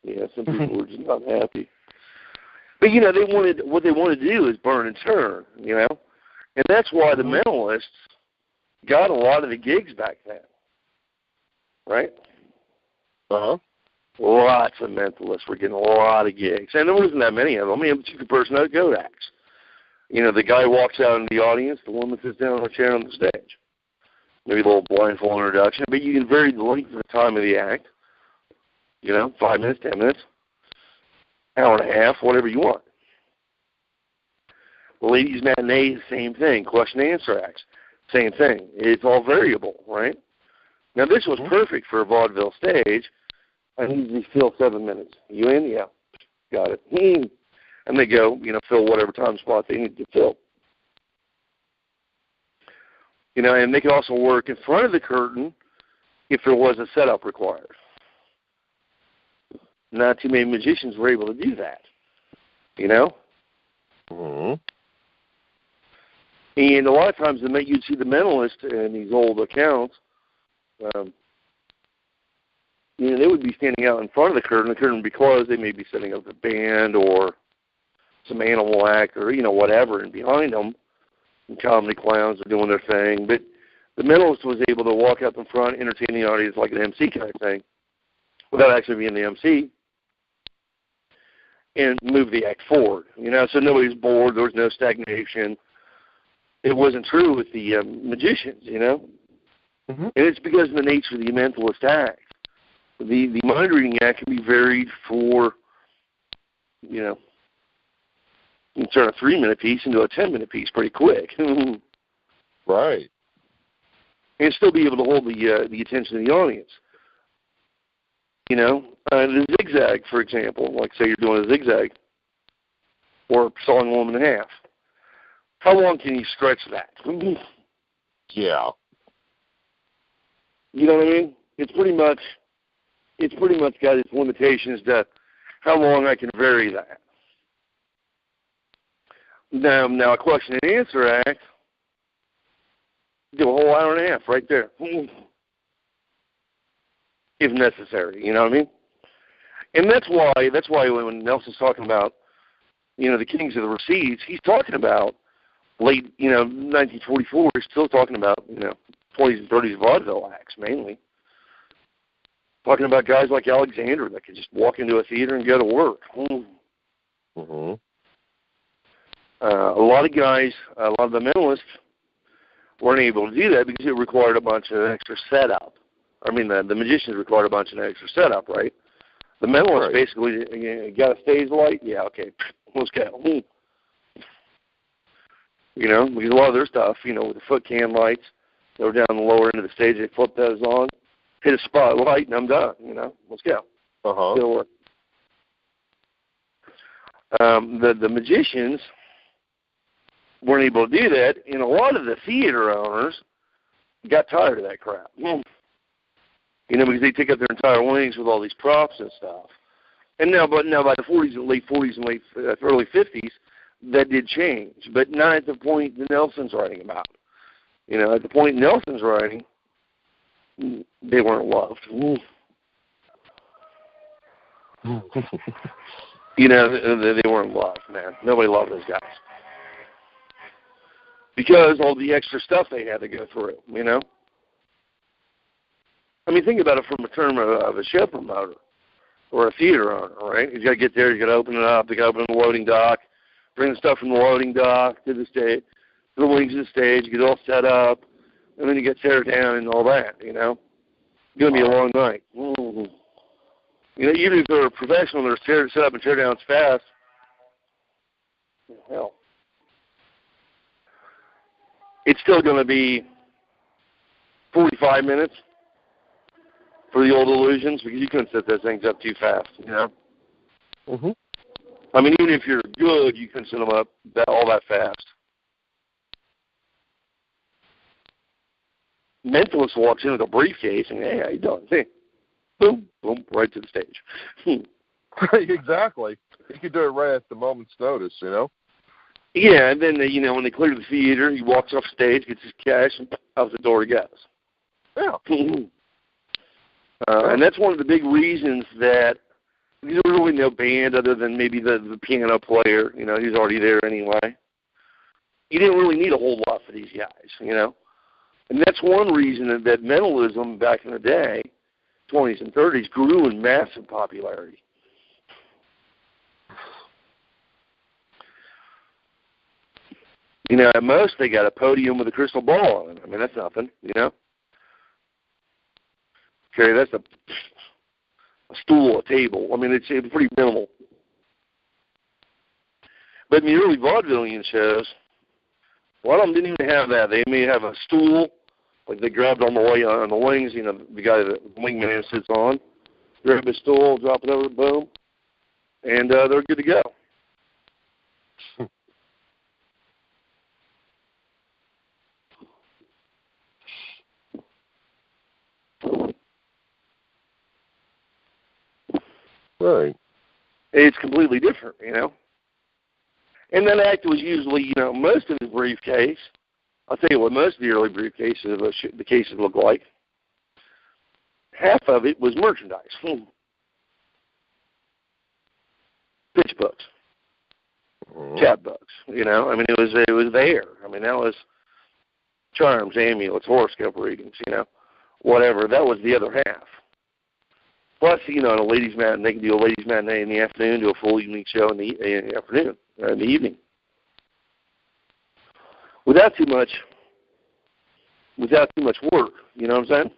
Yeah, some people were just not happy. But, you know, what they wanted to do is burn and turn, you know. And that's why the mentalists got a lot of the gigs back then. Right? Uh-huh. Lots of mentalists were getting a lot of gigs. And there wasn't that many of them. I mean, it was a person that go acts. You know, the guy walks out in the audience, the woman sits down on a chair on the stage. Maybe a little blindfold introduction, but you can vary the length of the time of the act. You know, 5 minutes, 10 minutes, hour and a half, whatever you want. The ladies' matinee is the same thing. Question and answer acts, same thing. It's all variable, right? Now, this was perfect for a vaudeville stage. I need to fill 7 minutes. You in? Yeah. Got it. And they go, you know, fill whatever time spot they need to fill. You know, and they could also work in front of the curtain if there was a setup required. Not too many magicians were able to do that, you know? Mm-hmm. And a lot of times you'd see the mentalist in these old accounts, you know, they would be standing out in front of the curtain because they may be setting up a band or some animal act or, you know, whatever, and behind them, and comedy clowns are doing their thing. But the mentalist was able to walk out in front, entertain the audience like an MC kind of thing, without actually being the MC, and move the act forward. You know, so nobody's bored, there was no stagnation. It wasn't true with the magicians, you know. Mm-hmm. And it's because of the nature of the mentalist act. The mind reading act can be varied for, you know, you can turn a 3-minute piece into a 10-minute piece pretty quick. Right. And still be able to hold the attention of the audience. You know, the zigzag, for example, like say you're doing a zigzag or sawing a woman in half. How long can you stretch that? Yeah. You know what I mean? It's pretty much got its limitations to how long I can vary that. Now a question and answer act, do a whole hour and a half right there, if necessary. You know what I mean? And that's why when Nelson's talking about, you know, the kings of the receipts, he's talking about late, you know, 1944. He's still talking about, you know, 20s and 30s vaudeville acts mainly. Talking about guys like Alexander that could just walk into a theater and go to work. Mm-hmm. A lot of guys, a lot of the mentalists weren't able to do that because it required a bunch of extra setup. I mean, the magicians required a bunch of extra setup, right? The mentalists basically, you got a stage light? Yeah, okay, let's go. You know, because a lot of their stuff, you know, with the foot can lights, they were down the lower end of the stage, they flip those on, hit a spotlight, and I'm done, you know, let's go. Still work. The magicians weren't able to do that, and a lot of the theater owners got tired of that crap. You know, because they take up their entire wings with all these props and stuff. And now by the 40s and late 40s and early 50s, that did change, but not at the point that Nelson's writing about. You know, at the point Nelson's writing, they weren't loved. You know, they weren't loved, man. Nobody loved those guys. Because all the extra stuff they had to go through, you know? I mean, think about it from a term of a show promoter or a theater owner, right? You got to get there, you got to open it up, you got to open the loading dock, bring the stuff from the loading dock to the stage, to the wings of the stage, get it all set up, and then you get tear down and all that, you know? It's going to be a long night. You know, even if they're a professional, they're set up and tear downs fast. Hell. It's still going to be 45 minutes for the old illusions because you couldn't set those things up too fast, you know? I mean, even if you're good, you couldn't set them up all that fast. Mentalist walks in with a briefcase and, hey, how you doing? Hey, boom, boom, right to the stage. Exactly. You could do it right at the moment's notice, you know? Yeah, and then, you know, when they clear the theater, he walks off stage, gets his cash, and out the door he goes. Yeah. And that's one of the big reasons that there's really no band other than maybe the piano player. You know, he's already there anyway. You didn't really need a whole lot for these guys, you know. And that's one reason that mentalism back in the day, 20s and 30s, grew in massive popularity. You know, at most they got a podium with a crystal ball on it. I mean, that's nothing, you know. Okay, that's a stool, a table. I mean, it's pretty minimal. But in the early vaudevillian shows, a lot of them didn't even have that. They may have a stool, like they grabbed on the way on the wings. You know, the guy that the wingman sits on, grab a stool, drop it over, boom, and they're good to go. Right. It's completely different, you know. And that act was usually, you know, most of the briefcase. I'll tell you what, most of the early briefcases, the cases look like. Half of it was merchandise. Pitch books, chapbooks. You know, I mean, it was there. I mean, that was charms, amulets, horoscope readings. You know, whatever. That was the other half. Plus, you know, a ladies' matinee, they can do a ladies' matinee in the afternoon, do a full evening show in the afternoon or in the evening, without too much work. You know what I'm saying?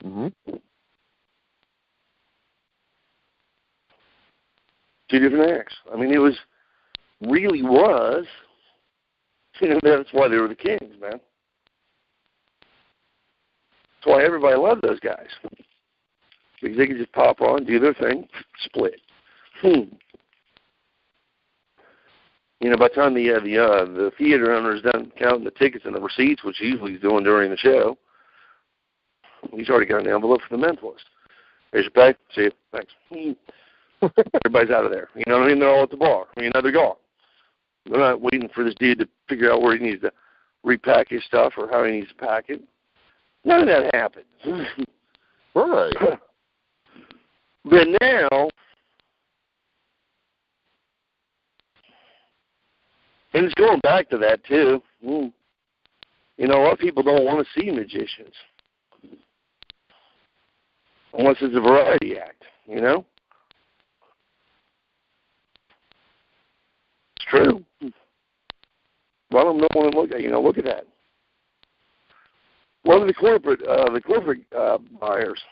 Mm-hmm. Two different acts. I mean, it was. You know, that's why they were the kings, man. That's why everybody loved those guys. Because they could just pop on, do their thing, split. You know, by the time the theater owner's done counting the tickets and the receipts, which usually he's doing during the show, he's already got an envelope for the mentalist. Here's your pay. See you. Thanks. Everybody's out of there. You know what I mean? They're all at the bar. I mean, they're gone. They're not waiting for this dude to figure out where he needs to repack his stuff or how he needs to pack it. None of that happened. Right. But now, and it's going back to that too. You know, a lot of people don't want to see magicians. unless it's a variety act, you know? It's true. Well, no one look at look at that. What are the corporate buyers?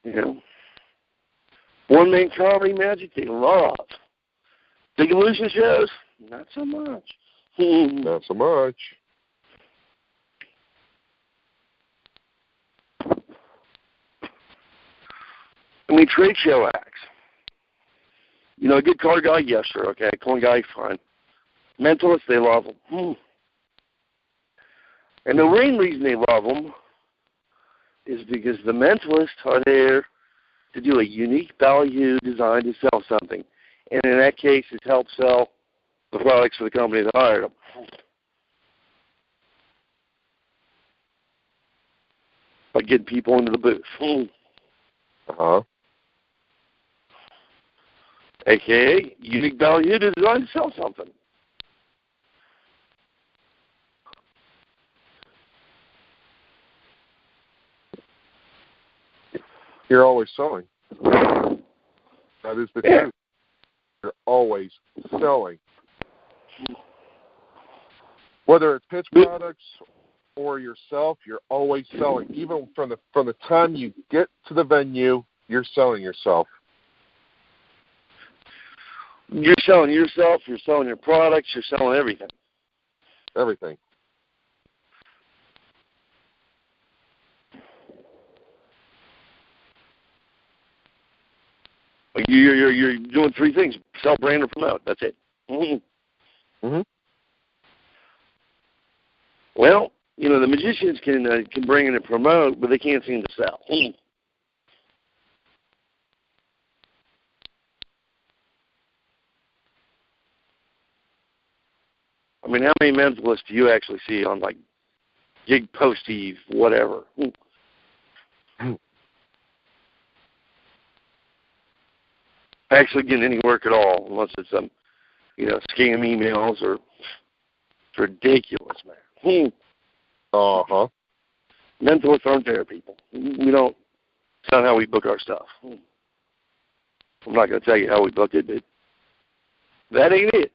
You know, one-man comedy magic they love. Big illusion shows, not so much. Not so much. I mean, trade show acts. You know, a good card guy, yes, sir. Okay, coin guy, fine. Mentalists, they love them. And the main reason they love them is because the mentalists are there to do a unique value designed to sell something. And in that case, it helps sell the products for the company that hired them. By getting people into the booth. Uh-huh. AKA, unique value designed to sell something. You're always selling. That is the truth. You're always selling. Whether it's pitch products or yourself, you're always selling. Even from the time you get to the venue, you're selling yourself. You're selling yourself, you're selling your products, you're selling everything. Everything. You're doing three things: sell, brand, or promote. That's it. Well, you know, the magicians can bring in and promote, but they can't seem to sell. I mean, how many mentalists do you actually see on, like, Gig Posty, whatever? Actually getting any work at all, unless it's some, scam emails or it's ridiculous, man. Uh-huh. Mentalists aren't there, people. We don't. It's not how we book our stuff. I'm not going to tell you how we booked it, but that ain't it.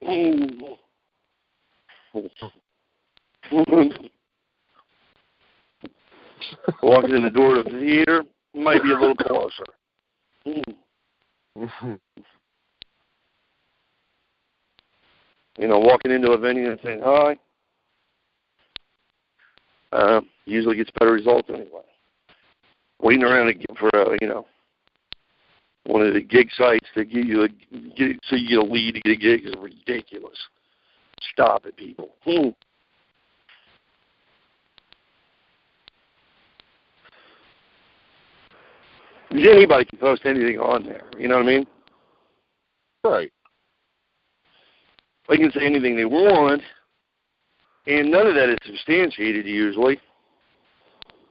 Walking in the door of the theater might be a little closer. Walking into a venue and saying hi usually gets better results anyway. Waiting around for one of the gig sites to give you so you get a lead to get a gig is ridiculous. Stop it, people. Anybody can post anything on there. You know what I mean? Right. They can say anything they want, and none of that is substantiated usually.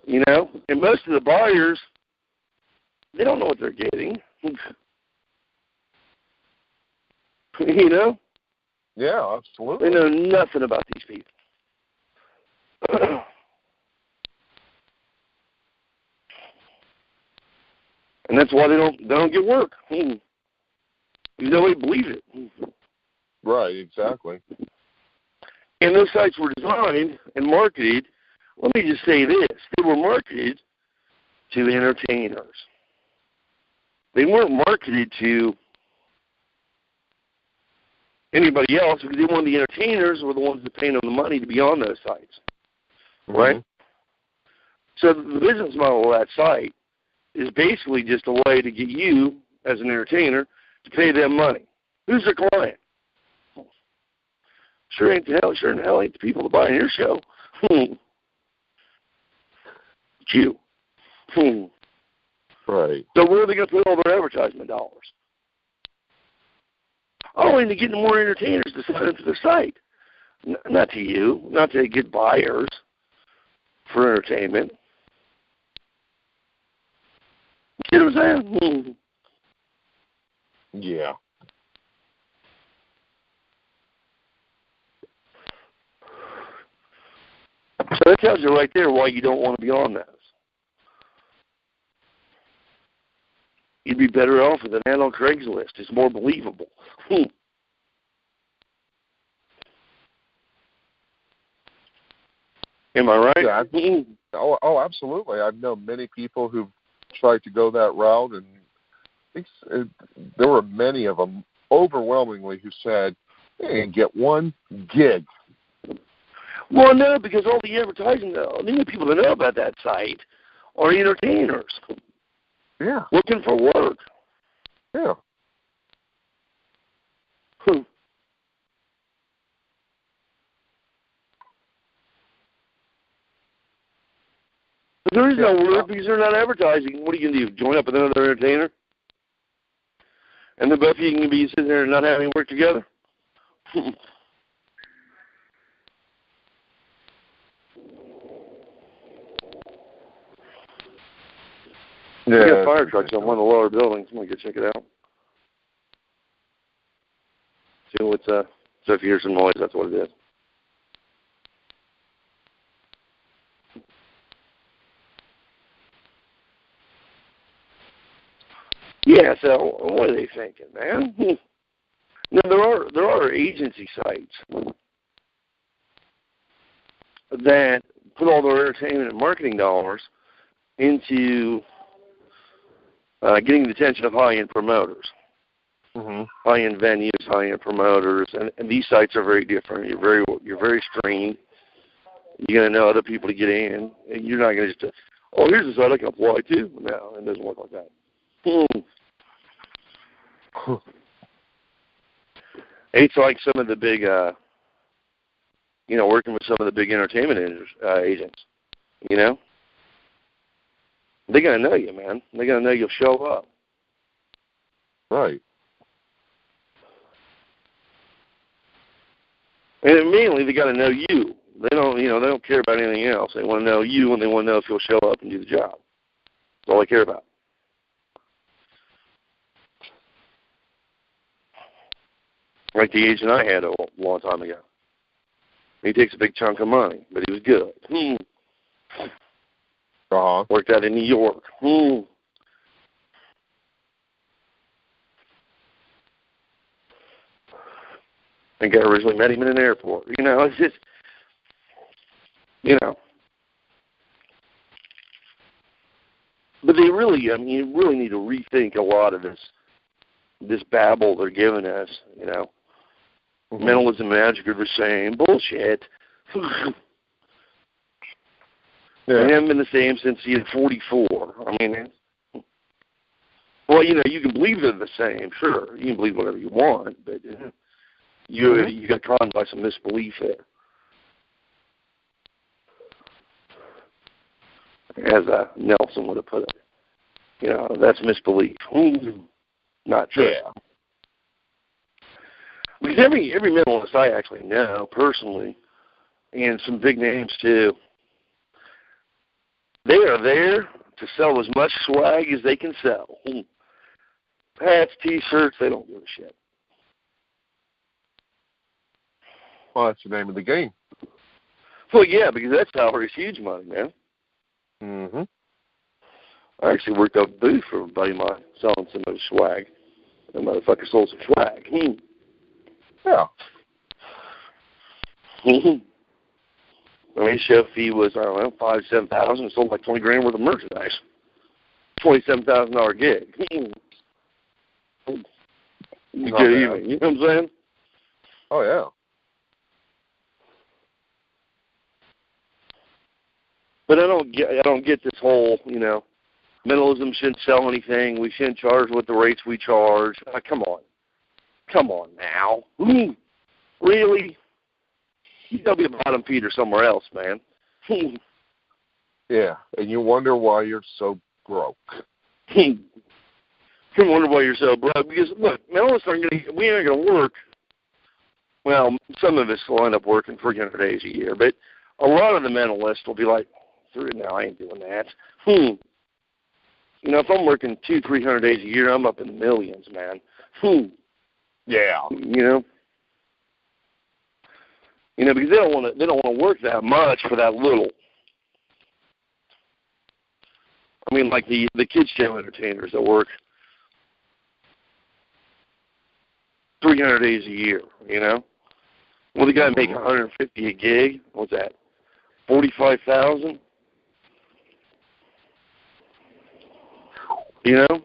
And most of the buyers, they don't know what they're getting. Yeah, absolutely. They know nothing about these people. And that's why they don't get work. Nobody believes it. Right, exactly. And those sites were designed and marketed, let me just say this, they were marketed to entertainers. They weren't marketed to anybody else because they wanted the entertainers were the ones that paid them the money to be on those sites. Right? So the business model of that site is basically just a way to get you, as an entertainer, to pay them money. Who's their client? Sure in hell ain't the people that buy your show. It's you. Right. So where are they going to put all their advertisement dollars? Oh, into getting more entertainers to sign up to their site. Not to you. Not to get buyers for entertainment. You know what I'm saying? Yeah. So that tells you right there why you don't want to be on those. You'd be better off with an ad on Craigslist. It's more believable. Am I right? Yeah, absolutely. I've known many people who've tried to go that route, and there were many of them, overwhelmingly, who said, "Hey, get one gig." Well, no, because all the advertising, the only people that know about that site are entertainers. Yeah. Looking for work. Yeah. But there is no work because they're not advertising. What are you going to do? Join up with another entertainer? And then both of you can be sitting there and not having work together? We got fire trucks on one of the lower buildings. I'm going to go check it out. See what's so if you hear some noise, that's what it is. Yeah, so what are they thinking, man? Now, there are agency sites that put all their entertainment and marketing dollars into getting the attention of high-end promoters, high-end venues, high-end promoters, and these sites are very different. You're very strained. You're going to know other people to get in, and you're not going to just, here's a site I can apply to. No, it doesn't work like that. It's like some of the big, working with some of the big entertainment agents, They're going to know you, man. They're going to know you'll show up. Right. And mainly, they got to know you. They don't care about anything else. They want to know you, and they want to know if you'll show up and do the job. That's all they care about. Like the agent I had a long time ago. He takes a big chunk of money, but he was good. Worked out in New York. I think I originally met him in an airport. It's just, But they really, you really need to rethink a lot of this babble they're giving us, Mentalism and magic are the same. Bullshit. They haven't been the same since he had 44. You can believe they're the same, sure. You can believe whatever you want, but you got caught by some misbelief there. As Nelson would have put it. That's misbelief. Not true. Yeah. Because every mentalist I actually know personally, and some big names too, they are there to sell as much swag as they can sell. Hats, T-shirts, they don't give a shit. Well, that's the name of the game. Well, yeah, because that salary is huge money, man. I actually worked up a booth for a buddy of mine selling some of his swag. That motherfucker sold some swag. Yeah. His show fee was, I don't know, $5,000 to $7,000. It sold like $20,000 worth of merchandise. $27,000 gig. Good evening. You know what I'm saying? Oh yeah. But I don't get this whole, mentalism shouldn't sell anything. We shouldn't charge what the rates we charge. Come on now. Really? You gotta be a bottom feeder somewhere else, man. Yeah, and you wonder why you're so broke. You wonder why you're so broke because look, mentalists we aren't gonna work. Well, some of us will end up working 300 days a year, but a lot of the mentalists will be like, no, I ain't doing that. If I'm working 200-300 days a year, I'm up in the millions, man. Yeah. Because they don't want to work that much for that little. Like the kids show entertainers that work 300 days a year, you know? Well, the guy make 150 a gig. What's that? 45,000. You know.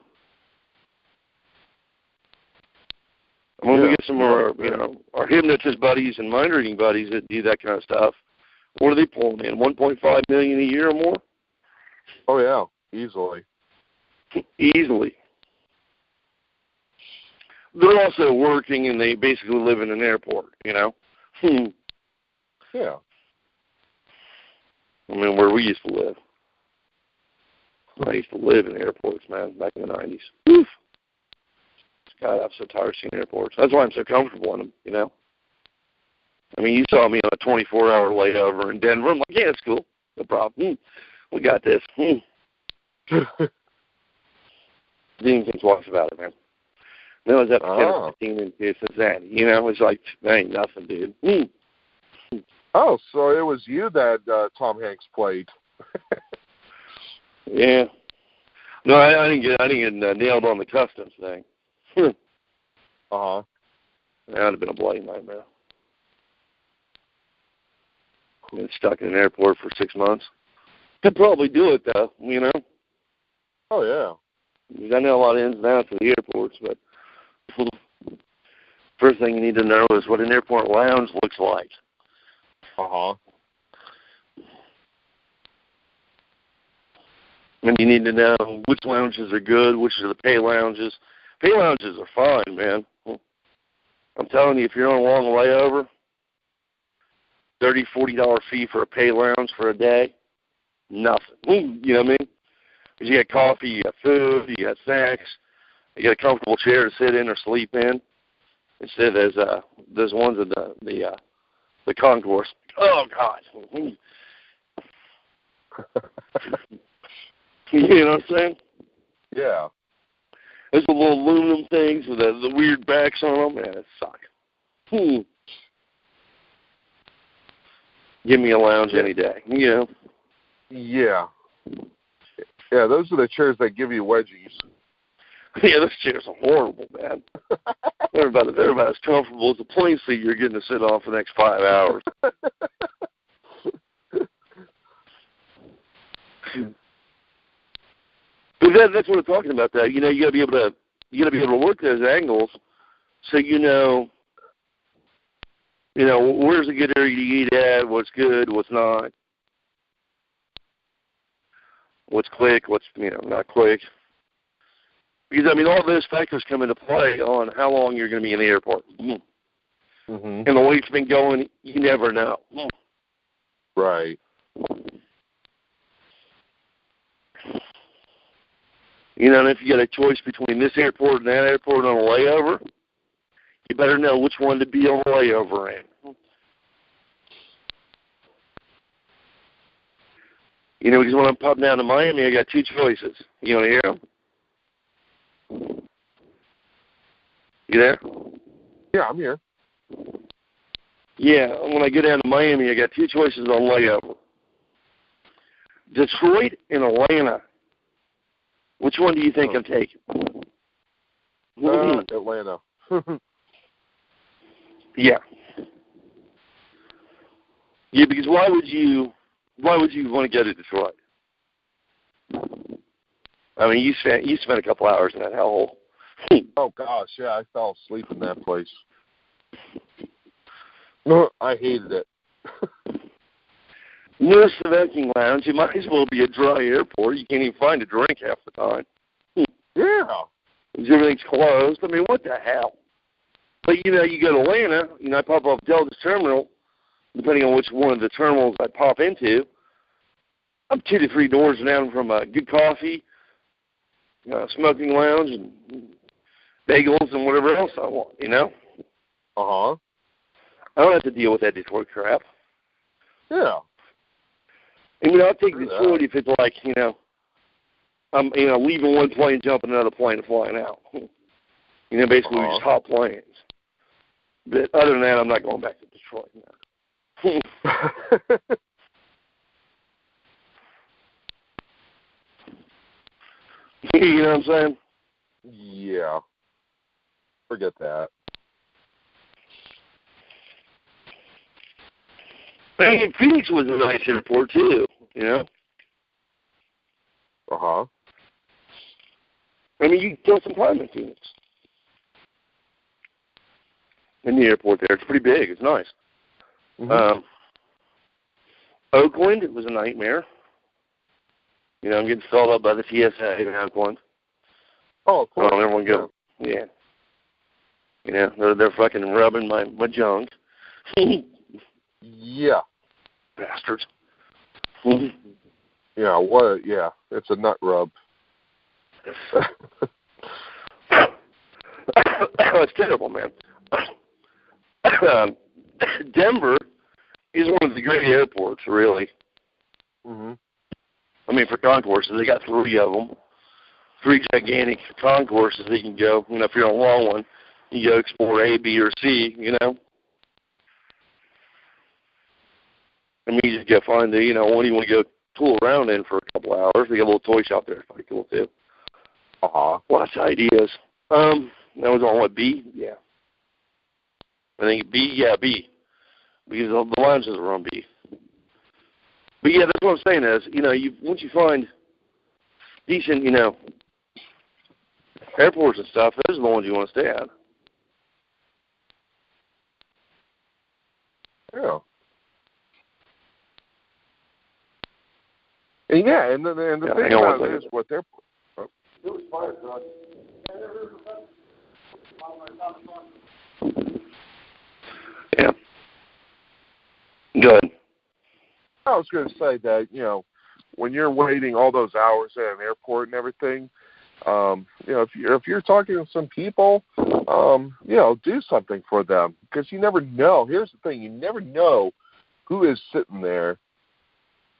And when we get some of our, our hypnotist buddies and mind reading buddies that do that kind of stuff, what are they pulling in? 1.5 million a year or more? Oh yeah, easily. Easily. They're also working, and they basically live in an airport, you know? Yeah. I mean, where we used to live. I used to live in airports, man, back in the 90s. Oof. God, I'm so tired of seeing airports. That's why I'm so comfortable in them, you know? I mean, you saw me on a 24-hour layover in Denver. I'm like, yeah, it's cool. No problem. We got this. Didn't even think twice about it, man. Then I was at 10 in Cincinnati. You know, it's like, that ain't nothing, dude. Oh, so it was you that Tom Hanks played. Yeah. No, I didn't get nailed on the customs thing. Uh-huh. That would have been a bloody nightmare. Been stuck in an airport for 6 months. Could probably do it, though, you know? Oh, yeah. I know a lot of ins and outs of the airports, but first thing you need to know is what an airport lounge looks like. Uh-huh. And you need to know which lounges are good, which are the pay lounges. Pay lounges are fine, man. I'm telling you, if you're on a long layover, $30, $40 fee for a pay lounge for a day, nothing. You know what I mean? Because you got coffee, you got food, you got snacks, you got a comfortable chair to sit in or sleep in. Instead, there's ones in the concourse. Oh God! You know what I'm saying? Yeah. There's the little aluminum things with the weird backs on them. Man, it sucks. Give me a lounge any day. You know? Yeah. Yeah, those are the chairs that give you wedgies. Yeah, those chairs are horrible, man. They're about as comfortable as the plane seat you're getting to sit on for the next 5 hours. But that's what I'm talking about. Though, you know, you got to be able to work those angles, so you know, where's a good area to eat at, what's good, what's not, what's quick, what's not quick. Because I mean, all those factors come into play on how long you're going to be in the airport. And the way it's been going, you never know. Right. You know, and if you got a choice between this airport and that airport on a layover, you better know which one to be on a layover in. You know, because when I'm popping down to Miami, I got two choices. You want to hear them? You there? Yeah, I'm here. Yeah, when I get down to Miami, I got two choices on layover. Detroit and Atlanta. Which one do you think I'm taking? Atlanta. Yeah. Yeah, because why would you want to go to Detroit? I mean, you spent a couple hours in that hellhole. Oh gosh, yeah, I fell asleep in that place. I hated it. No smoking lounge. It might as well be a dry airport. You can't even find a drink half the time. Yeah. Everything's closed. I mean, what the hell? But, you go to Atlanta, I pop off Delta's terminal, depending on which one of the terminals I pop into. I'm 2 to 3 doors down from good coffee, smoking lounge, and bagels and whatever else I want, Uh-huh. I don't have to deal with that Detroit crap. Yeah. And, I'll take Detroit if it's like, I'm, leaving one plane, jumping another plane, and flying out. Basically just hot planes. But other than that, I'm not going back to Detroit now. You know what I'm saying? Yeah. Forget that. I mean, Phoenix was a nice airport, too, you know? Uh-huh. I mean, you can kill some time in Phoenix. In the airport there. It's pretty big. It's nice. Mm-hmm. Oakland, it was a nightmare. You know, I'm getting stalled up by the TSA in Oakland. Oh, of course. Everyone go, yeah. You know, they're fucking rubbing my junk. Yeah. Bastards. Yeah, what? Yeah, it's a nut rub. It's terrible, man. Denver is one of the great airports, really. Mm-hmm. I mean, for concourses, they got 3 of them. 3 gigantic concourses that you can go. You know, if you're on a long one, you go explore A, B, or C, you know. I mean, you just go find the, you know, one you want to go tool around in for a couple hours. They got a little toy shop there. It's pretty cool, too. Uh-huh. Lots of ideas. That was on what, B? Yeah. I think B, yeah, B. Because the lounges are on B. But yeah, that's what I'm saying is, you know, once you find decent, you know, airports and stuff, those are the ones you want to stay at. Yeah. And yeah, and the thing about it is what they're... Oh. It was fire truck. Yeah. Good. I was going to say that, you know, when you're waiting all those hours at an airport and everything, you know, if you're talking to some people, you know, do something for them, because you never know. Here's the thing: you never know who is sitting there,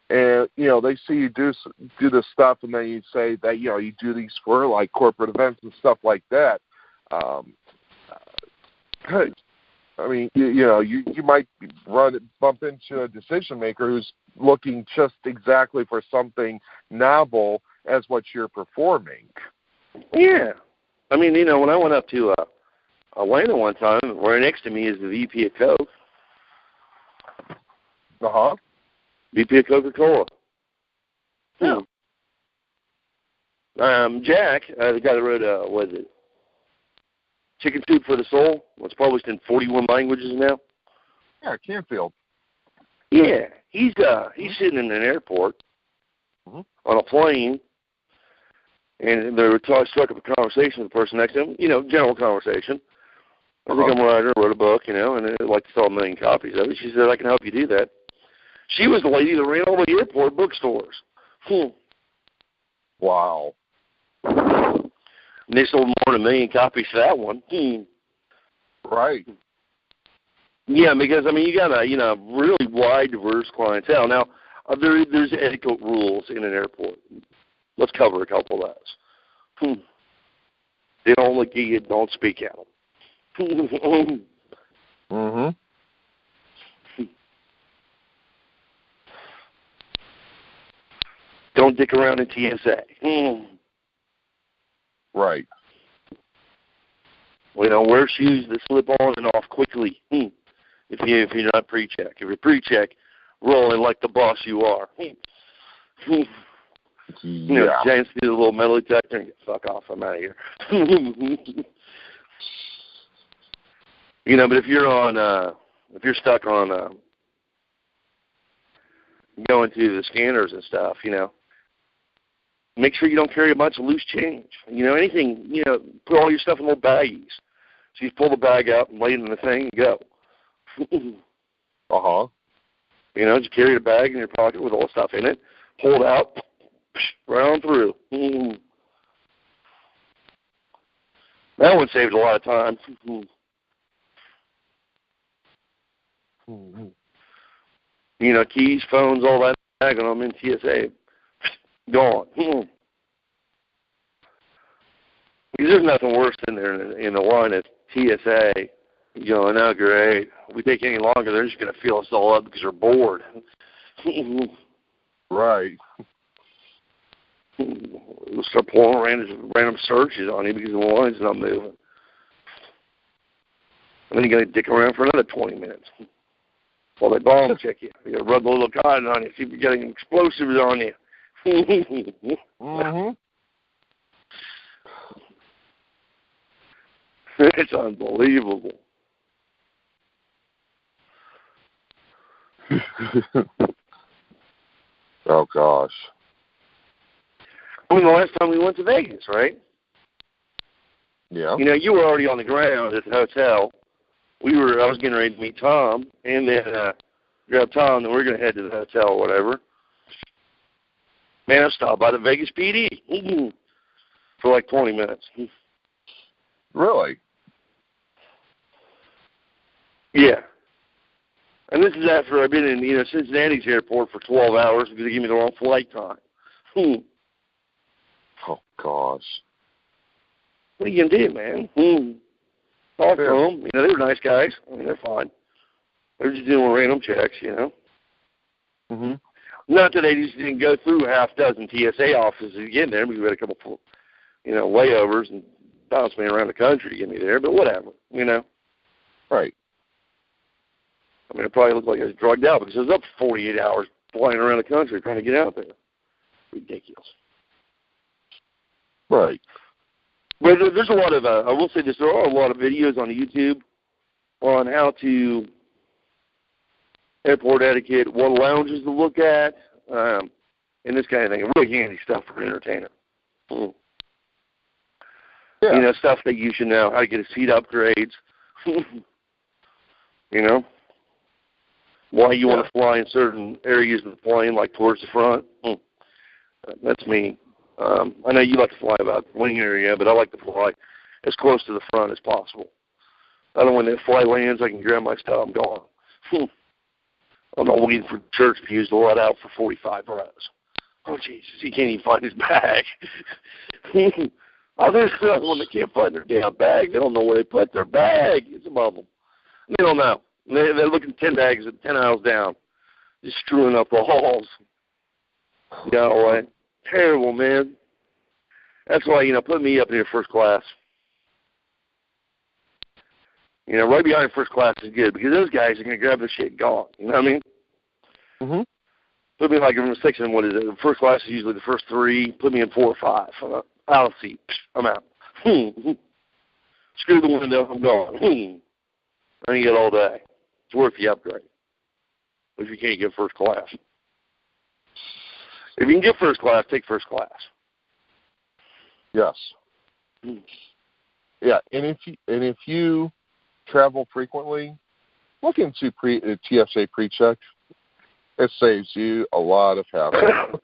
and you know they see you do this stuff, and then you say that you know you do these for like corporate events and stuff like that. I mean, you know, you might bump into a decision maker who's looking just exactly for something novel as what you're performing. Yeah. I mean, you know, when I went up to Atlanta one time, right next to me is the VP of Coke. Uh-huh. VP of Coca-Cola. Yeah. Jack, the guy that wrote, what is it? Chicken Soup for the Soul. It's published in 41 languages now. Yeah, Canfield. Yeah, he's sitting in an airport on a plane, and they were struck up a conversation with the person next to him. You know, general conversation. I think I'm a writer, wrote a book, you know, and I'd like to sell 1 million copies of it. She said, I can help you do that. She was the lady that ran all the airport bookstores. Wow. And they sold more than 1 million copies for that one. Right. Yeah, because, I mean, you got a, you know, really wide, diverse clientele. Now, there's etiquette rules in an airport. Let's cover a couple of those. They don't look at you, don't speak at them. Mm-hmm. Don't dick around in TSA. Right. Well, you know, wear shoes that slip on and off quickly. If you're not pre-check. If you're pre-check, roll in like the boss you are. You know, James do the little metal detector and get fuck off. I'm out of here. You know, but if you're stuck on going to the scanners and stuff, you know, make sure you don't carry a bunch of loose change. You know, anything, you know, put all your stuff in little baggies. So you pull the bag out and lay it in the thing and go. Uh-huh. You know, just carry the bag in your pocket with all the stuff in it, pull it out, right on through. That one saved a lot of time. You know, keys, phones, all that bag, and I'm in TSA. Gone. Because there's nothing worse than there in the line at TSA. You know, no, great. If we take any longer, they're just going to fill us all up because they're bored. Right. We'll start pulling random searches on you because the line's not moving. And then you got to dick around for another 20 minutes. Well, they bomb check you. You got to rub a little cotton on you, see if you got any explosives on you. Mm-hmm. It's unbelievable. Oh, gosh. I mean, the last time we went to Vegas, right? Yeah. You know, you were already on the ground at the hotel. I was getting ready to meet Tom, and then grab Tom, and we're going to head to the hotel or whatever. Man, I stopped by the Vegas PD for like 20 minutes. Really? Yeah. And this is after I've been in, Cincinnati's airport for 12 hours because they gave me the wrong flight time. Oh, gosh. What are you going to do, man? Talk to them. You know, they were nice guys. I mean, they're fine. They're just doing random checks, Mm-hmm. Not that they just didn't go through half dozen TSA offices to get in there. We had a couple, layovers and bounced me around the country to get me there, but whatever, Right. I mean, it probably looked like I was drugged out because I was up for 48 hours flying around the country trying to get out there. Ridiculous. Right. But there's a lot of, I will say this, there are a lot of videos on YouTube on how to airport etiquette, what lounges to look at, and this kind of thing. Really handy stuff for an entertainer. Yeah. Stuff that you should know, how to get a seat upgrades, why you want to fly in certain areas of the plane, like towards the front. That's me. I know you like to fly about the wing area, but I like to fly as close to the front as possible. I don't want that flight lands, I can grab my stuff, I'm gone. I'm not waiting for church pews to let out for 45 rows. Oh, Jesus, he can't even find his bag. There's another one that can't find their damn bag. They don't know where they put their bag. It's above them. They don't know. They're looking 10 bags at 10 aisles down, just screwing up the halls. Terrible, man. That's why, put me up in first class. Right behind first class is good because those guys are going to grab the shit and gone. You know what I mean? Mm-hmm. Put me like in section, what is it? First class is usually the first three. Put me in 4 or 5. I'm out of seat. I'm out. Screw the window. I'm gone. I ain't get all day. It's worth the upgrade. If you can't get first class. If you can get first class, take first class. Yes. Yeah, and if you travel frequently, look into TSA pre-check. It saves you a lot of hassle.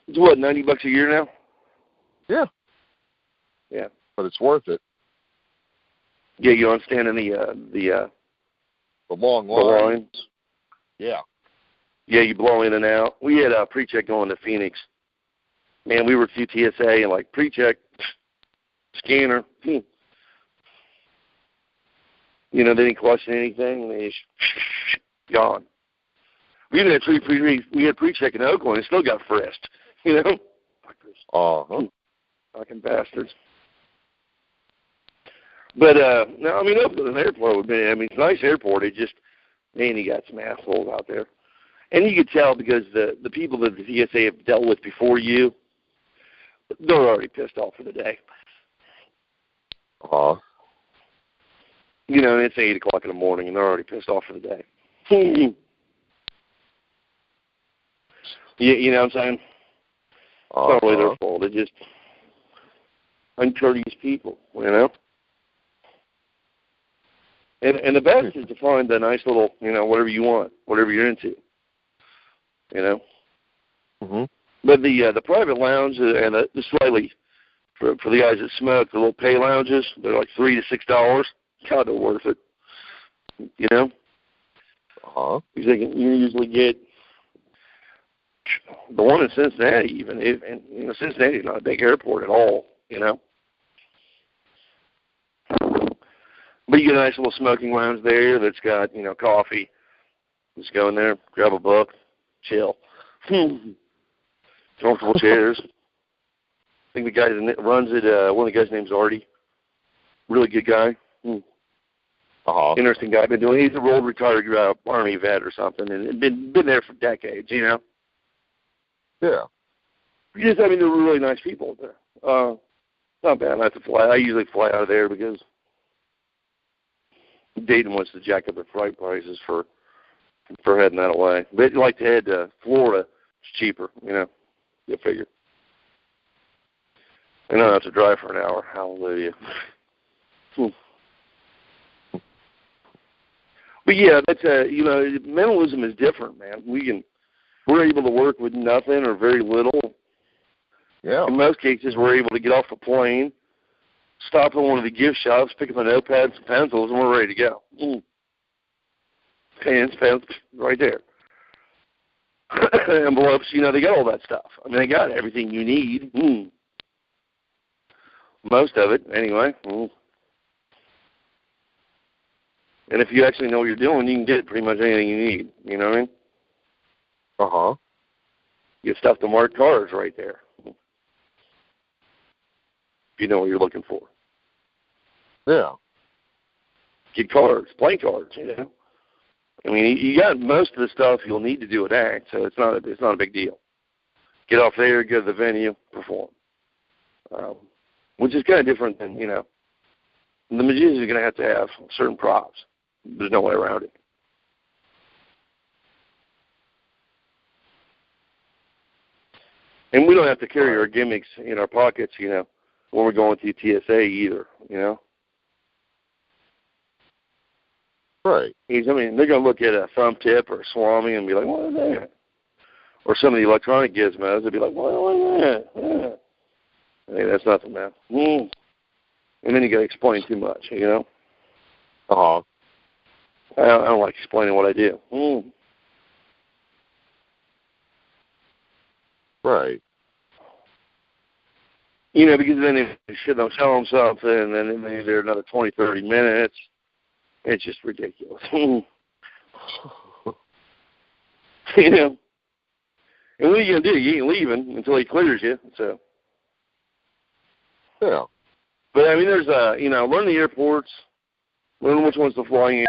It's what, $90 a year now? Yeah. Yeah. But it's worth it. Yeah, you understand the long lines. Yeah. Yeah, you blow in and out. We had a pre-check going to Phoenix. Man, we were through TSA and like pre-check, scanner. They didn't question anything. They just gone. We even had pre-check in Oakland and still got frisked. Uh-huh. Fucking bastards. But no, I mean, Oakland Airport would be. I mean, it's a nice airport. It just, man, you got some assholes out there, and you could tell because the people that the TSA have dealt with before you, they're already pissed off for the day. Uh-huh. It's 8 o'clock in the morning, and they're already pissed off for the day. You know what I'm saying? It's not really their fault. They're just uncourteous people, And the best is to find a nice little, whatever you want, whatever you're into, Mm-hmm. But the private lounge and the slightly, for the guys that smoke, the little pay lounges, they're like $3 to $6. Kind of worth it, Uh-huh. Because you usually get the one in Cincinnati, even. Cincinnati's not a big airport at all, But you get a nice little smoking lounge there that's got, coffee. Just go in there, grab a book, chill. Comfortable chairs. I think the guy that runs it, one of the guys' name's Artie. Really good guy. Interesting guy. He's a old retired Army vet or something, and been there for decades, you know. Yeah. Just, they're really nice people there. Not bad not to fly. I usually fly out of there because Dayton wants to jack up the flight prices for heading that away. But if you like to head to Florida, it's cheaper, you know. You figure. I don't have to drive for an hour. Hallelujah. But yeah, that's mentalism is different, man. We're able to work with nothing or very little. Yeah. In most cases, we're able to get off the plane, stop at one of the gift shops, pick up a notepad and some pencils, and we're ready to go. Pens, right there. Envelopes, they got all that stuff. They got everything you need. Most of it, anyway. And if you actually know what you're doing, you can get pretty much anything you need. You know what I mean? You get stuff to mark cards right there. If you know what you're looking for. Yeah. Get cards, play cards, you know. You got most of the stuff you'll need to do an act, so it's not a big deal. Get off there, go to the venue, perform. Which is kind of different than, the magicians are going to have certain props. There's no way around it. And we don't have to carry our gimmicks in our pockets, when we're going through TSA either, Right. They're going to look at a thumb tip or a swami and be like, what is that? Or some of the electronic gizmos, they'll be like, what is that? Hey, that's nothing, man. And then you got to explain too much, I don't like explaining what I do. Right. Because then if you should show them something, and then they're there another 20, 30 minutes, it's just ridiculous. And what are you going to do? You ain't leaving until he clears you, so. Yeah. But, there's, learn the airports, learn which ones to fly in,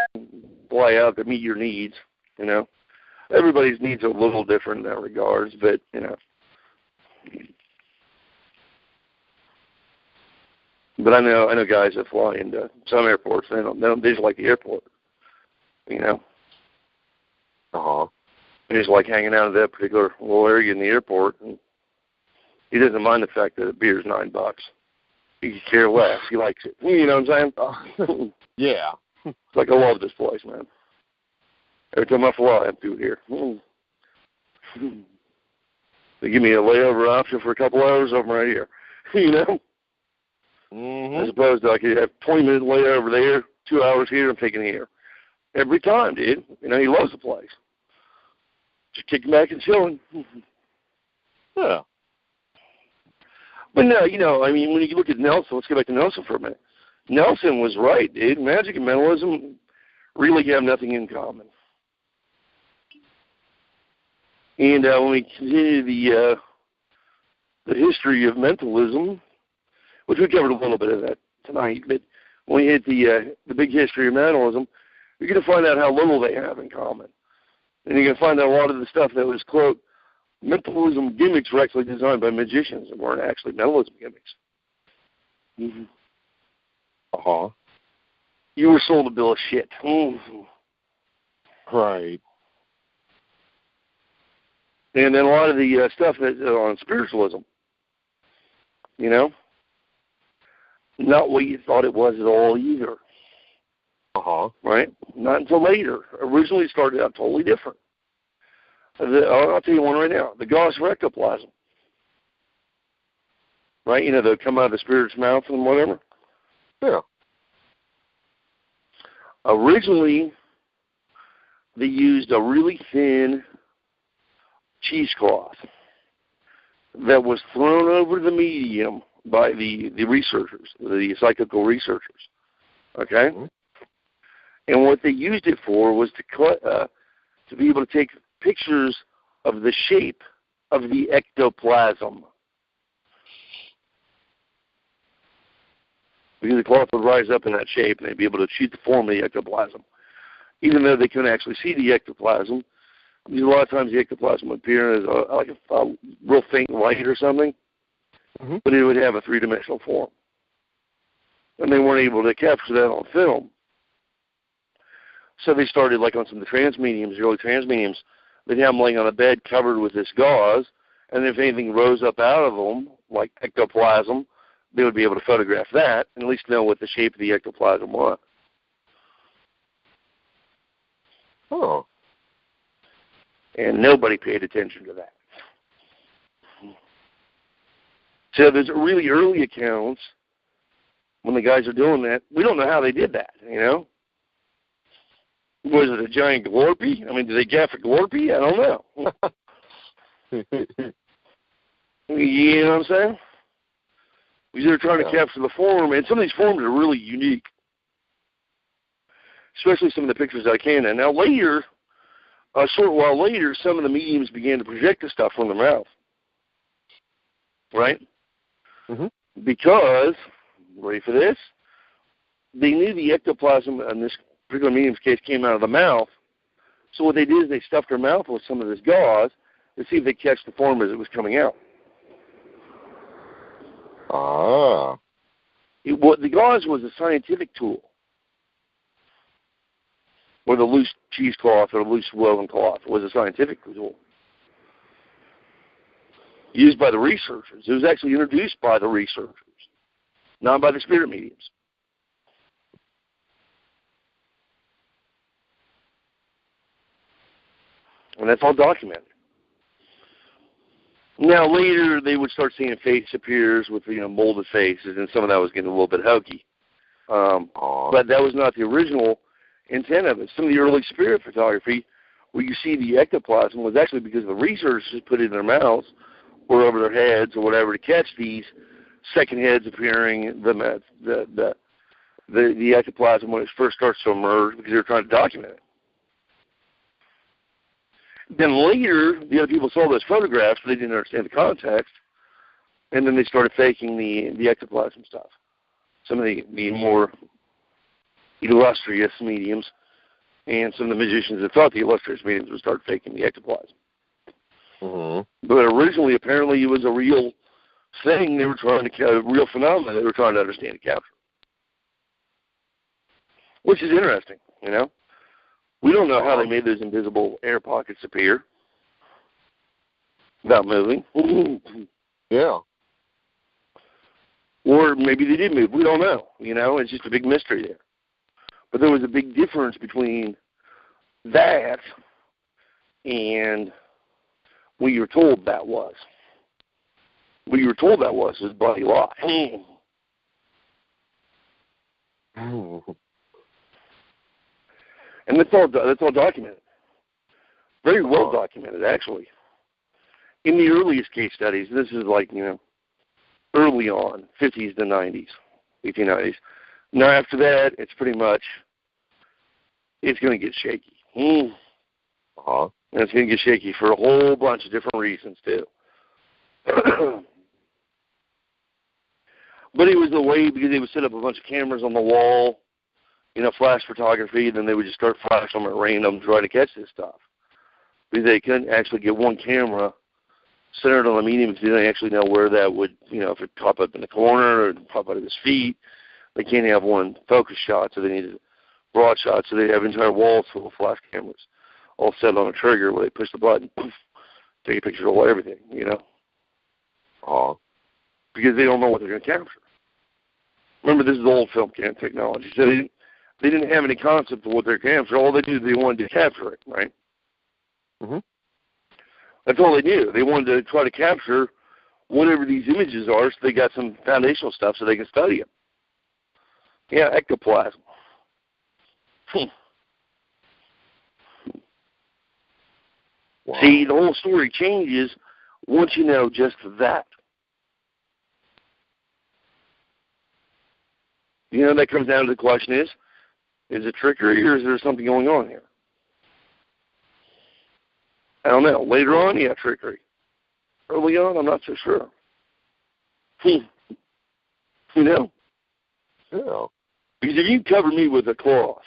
fly out to meet your needs, Everybody's needs are a little different in that regards, but, But I know guys that fly into some airports, they just like the airport, They just like hanging out at that particular little area in the airport, and he doesn't mind the fact that a beer's $9. He can care less. He likes it. You know what I'm saying? Yeah. It's like, I love this place, man. Every time I fly, I have to do it here. They give me a layover option for a couple hours, I'm right here. As opposed to I could have 20-minute layover there, 2 hours here, I'm taking here. Every time, dude. He loves the place. Just kicking back and chilling. Yeah. But no, when you look at Nelson, let's go back to Nelson for a minute. Nelson was right, dude. Magic and mentalism really have nothing in common. And when we continue the history of mentalism, which we covered a little bit of that tonight, but when we hit the big history of mentalism, you're going to find out how little they have in common. And you're going to find out a lot of the stuff that was, quote, mentalism gimmicks were actually designed by magicians and weren't actually mentalism gimmicks. You were sold a bill of shit. Right. And then a lot of the stuff that on spiritualism, not what you thought it was at all either. Right? Not until later. Originally started out totally different. I'll tell you one right now. The History of Ectoplasm. Right? They'll come out of the spirit's mouth and whatever. Yeah. Originally, they used a really thin cheesecloth that was thrown over the medium by the researchers, the psychical researchers. Okay? And what they used it for was to be able to take pictures of the shape of the ectoplasm. because the cloth would rise up in that shape, and they'd be able to achieve the form of the ectoplasm. Even though they couldn't actually see the ectoplasm, because a lot of times the ectoplasm would appear as a real faint light or something, but it would have a three-dimensional form. And they weren't able to capture that on film. So they started, like on some of the trans mediums, the early trans mediums, they'd have them laying on a bed covered with this gauze, and if anything rose up out of them, like ectoplasm, they would be able to photograph that and at least know what the shape of the ectoplasm was. Oh. And nobody paid attention to that. So there's really early accounts when the guys are doing that. We don't know how they did that, you know? Was it a giant glorpy? I mean, did they gaff a glorpy? I don't know. You know what I'm saying? Because they're trying to capture the form, and some of these forms are really unique, especially some of the pictures I can. And now later, a short while later, some of the mediums began to project the stuff from their mouth, right? Because, ready for this? They knew the ectoplasm in this particular medium's case came out of the mouth. So what they did is they stuffed their mouth with some of this gauze to see if they catch the form as it was coming out. Ah. The gauze was a scientific tool, or the loose cheesecloth or loose woven cloth was a scientific tool used by the researchers. It was actually introduced by the researchers, not by the spirit mediums. And that's all documented. Now, later, they would start seeing face appears with, molded faces, and some of that was getting a little bit hokey. But that was not the original intent of it. Some of the early spirit photography, where you see the ectoplasm, was actually because the researchers put it in their mouths or over their heads or whatever to catch these second heads appearing, the ectoplasm when it first starts to emerge, because they're trying to document it. Then later, the other people saw those photographs, but they didn't understand the context, and then they started faking the ectoplasm stuff. Some of the more illustrious mediums and some of the magicians that thought the illustrious mediums would start faking the ectoplasm. But originally, apparently, it was a real thing they were trying to, a real phenomenon they were trying to understand and capture. Which is interesting, We don't know how they made those invisible air pockets appear without moving. Yeah. Or maybe they did move. We don't know. It's just a big mystery there. But there was a big difference between that and what you were told that was. What you were told that was bloody lie. And that's all documented. Very well documented, actually. In the earliest case studies, this is like, early on, 50s to 90s, 1890s. Now, after that, it's pretty much, it's going to get shaky. And it's going to get shaky for a whole bunch of different reasons, too. But it was the way, because they would set up a bunch of cameras on the wall, flash photography, then they would just start flashing them at random trying to catch this stuff. Because they couldn't actually get one camera centered on the medium because they didn't actually know where that would, if it pop up in the corner or pop out of his feet. They can't have one focus shot, so they needed broad shots. So they have entire walls full of flash cameras, all set on a trigger where they push the button, poof, take a picture of everything, Because they don't know what they're going to capture. Remember, this is old film cam technology, so they didn't have any concept of what they're capturing. All they knew, they wanted to capture it, right? That's all they knew. They wanted to try to capture whatever these images are, so they got some foundational stuff so they can study them. Yeah, ectoplasm. Wow. See, the whole story changes once you know just that. That comes down to the question is it trickery or is there something going on here? I don't know. Later on, yeah, trickery. Early on, I'm not so sure. Yeah. Because if you cover me with a cloth,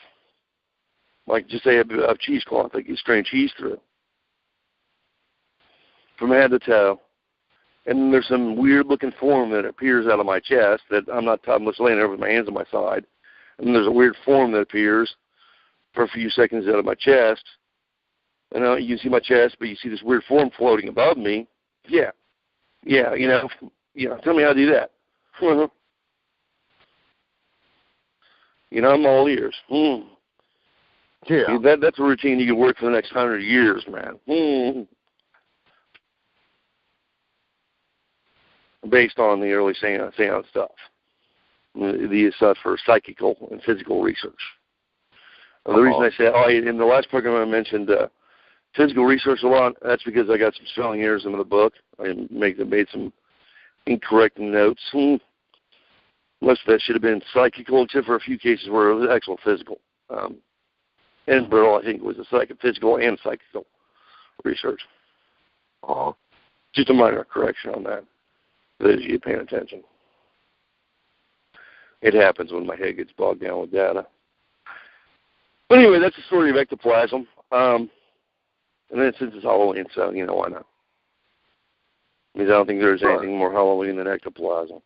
like just say a cheesecloth that you strain cheese through, from head to toe, and then there's some weird-looking form that appears out of my chest that I'm just laying there with my hands on my side, and then there's a weird form that appears for a few seconds out of my chest, and you can see my chest, but you see this weird form floating above me. Yeah, tell me how to do that. I'm all ears. Yeah. That's a routine you can work for the next 100 years, man. Based on the early seance stuff. The stuff for psychical and physical research. The reason I said, in the last program I mentioned physical research a lot, that's because I got some spelling errors in the book. I made some incorrect notes. Most of that should have been psychical, except for a few cases where it was actual physical. And Burl, I think, was a physical and psychical research. Just a minor correction on that. Those of you paying attention. It happens when my head gets bogged down with data. But anyway, that's the story of ectoplasm. And then since it's Halloween, so, why not? I don't think there's anything more Halloween than ectoplasm.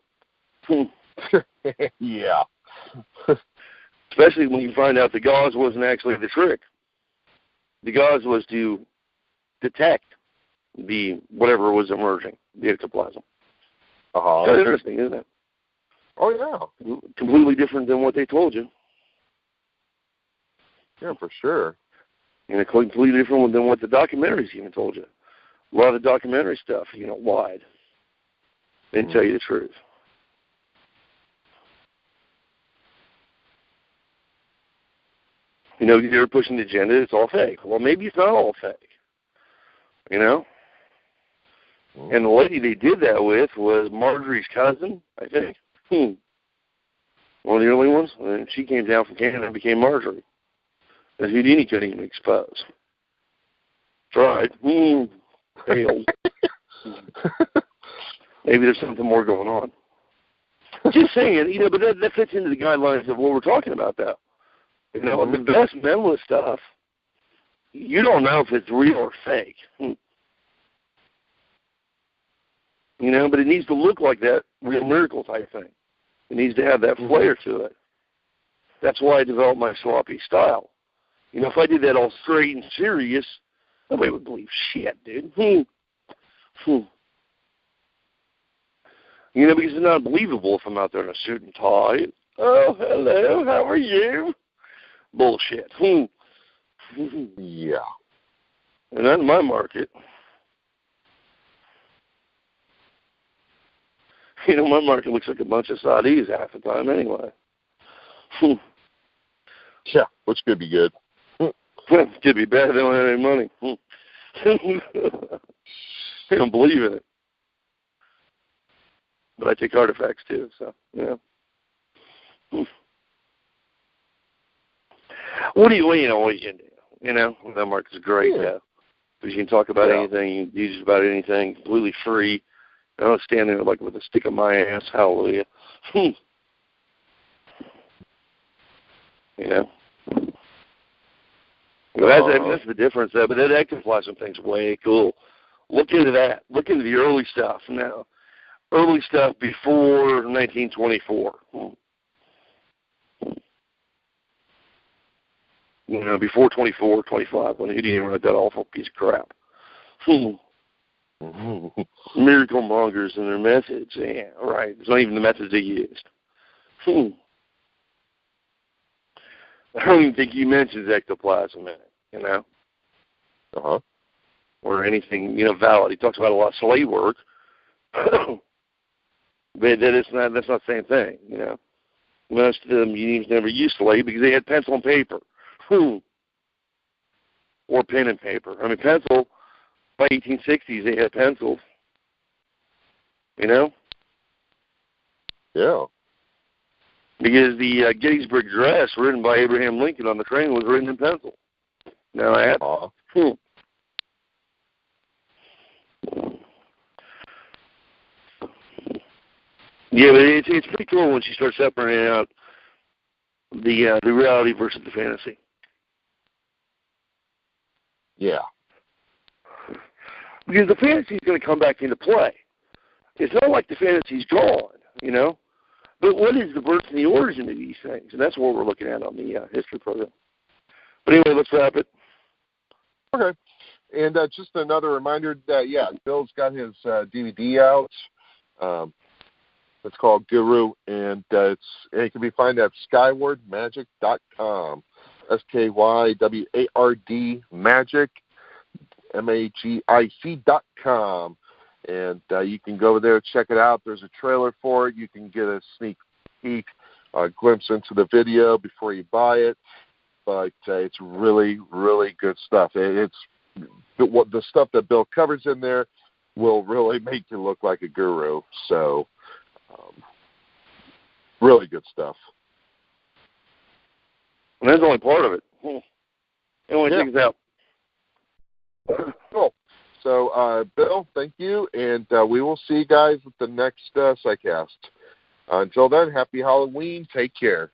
Yeah. Especially when you find out the gauze wasn't actually the trick. The gauze was to detect whatever was emerging, the ectoplasm. Kind of interesting, isn't it? Oh, yeah. Completely different than what they told you. Yeah, for sure. And completely different than what the documentaries even told you. A lot of the documentary stuff, lied. They didn't tell you the truth. They're pushing the agenda, it's all fake. Well, maybe it's not all fake. And the lady they did that with was Marjorie's cousin, I think. One of the early ones. And she came down from Canada and became Marjorie. As Houdini couldn't even expose. Tried. Failed. Maybe there's something more going on. Just saying, but that fits into the guidelines of what we're talking about, though. The best mentalist stuff, you don't know if it's real or fake. But it needs to look like that real miracle type thing. It needs to have that flair to it. That's why I developed my sloppy style. If I did that all straight and serious, nobody would believe shit, dude. Because it's not believable if I'm out there in a suit and tie. Oh, hello, how are you? Bullshit. Yeah. And that's my market. My market looks like a bunch of Saudis half the time anyway. Yeah, which could be good. Could be bad. They don't have any money. They don't believe in it. But I take artifacts too, so, What do you can do? That market's great, because you can talk about anything, you can do just about anything, completely free. I don't stand there like with a stick in my ass. Hallelujah. That's the difference, though. But that ectoplasm thing's way cool. Look into that. Look into the early stuff now. Early stuff before 1924. Before 24, 25, when he didn't write that awful piece of crap. Miracle mongers and their methods. Yeah, right. It's not even the methods they used. I don't even think he mentions ectoplasm in it, or anything, valid. He talks about a lot of slave work, but that's not the same thing, Most of them unions never used slave because they had pencil and paper, or pen and paper. Pencil. By 1860s, they had pencils. Yeah. Because the Gettysburg Address, written by Abraham Lincoln on the train, was written in pencil. Now I have. Yeah, but it's pretty cool when she starts separating out the reality versus the fantasy. Yeah. Because the fantasy is going to come back into play. It's not like the fantasy's gone, you know. But what is the birth and the origin of these things? And that's what we're looking at on the history program. But anyway, let's wrap it. Okay. And just another reminder that, Bill's got his DVD out. It's called Guru, and it can be found at skywardmagic.com. SKYWARD Magic, MAGIC.com. And you can go there, check it out. There's a trailer for it. You can get a sneak peek, a glimpse into the video before you buy it. But it's really, really good stuff. It's the stuff that Bill covers in there will really make you look like a guru. So, really good stuff. And that's only part of it. It only takes out. Cool. So, Bill, thank you, and we will see you guys at the next Psicast. Until then, happy Halloween. Take care.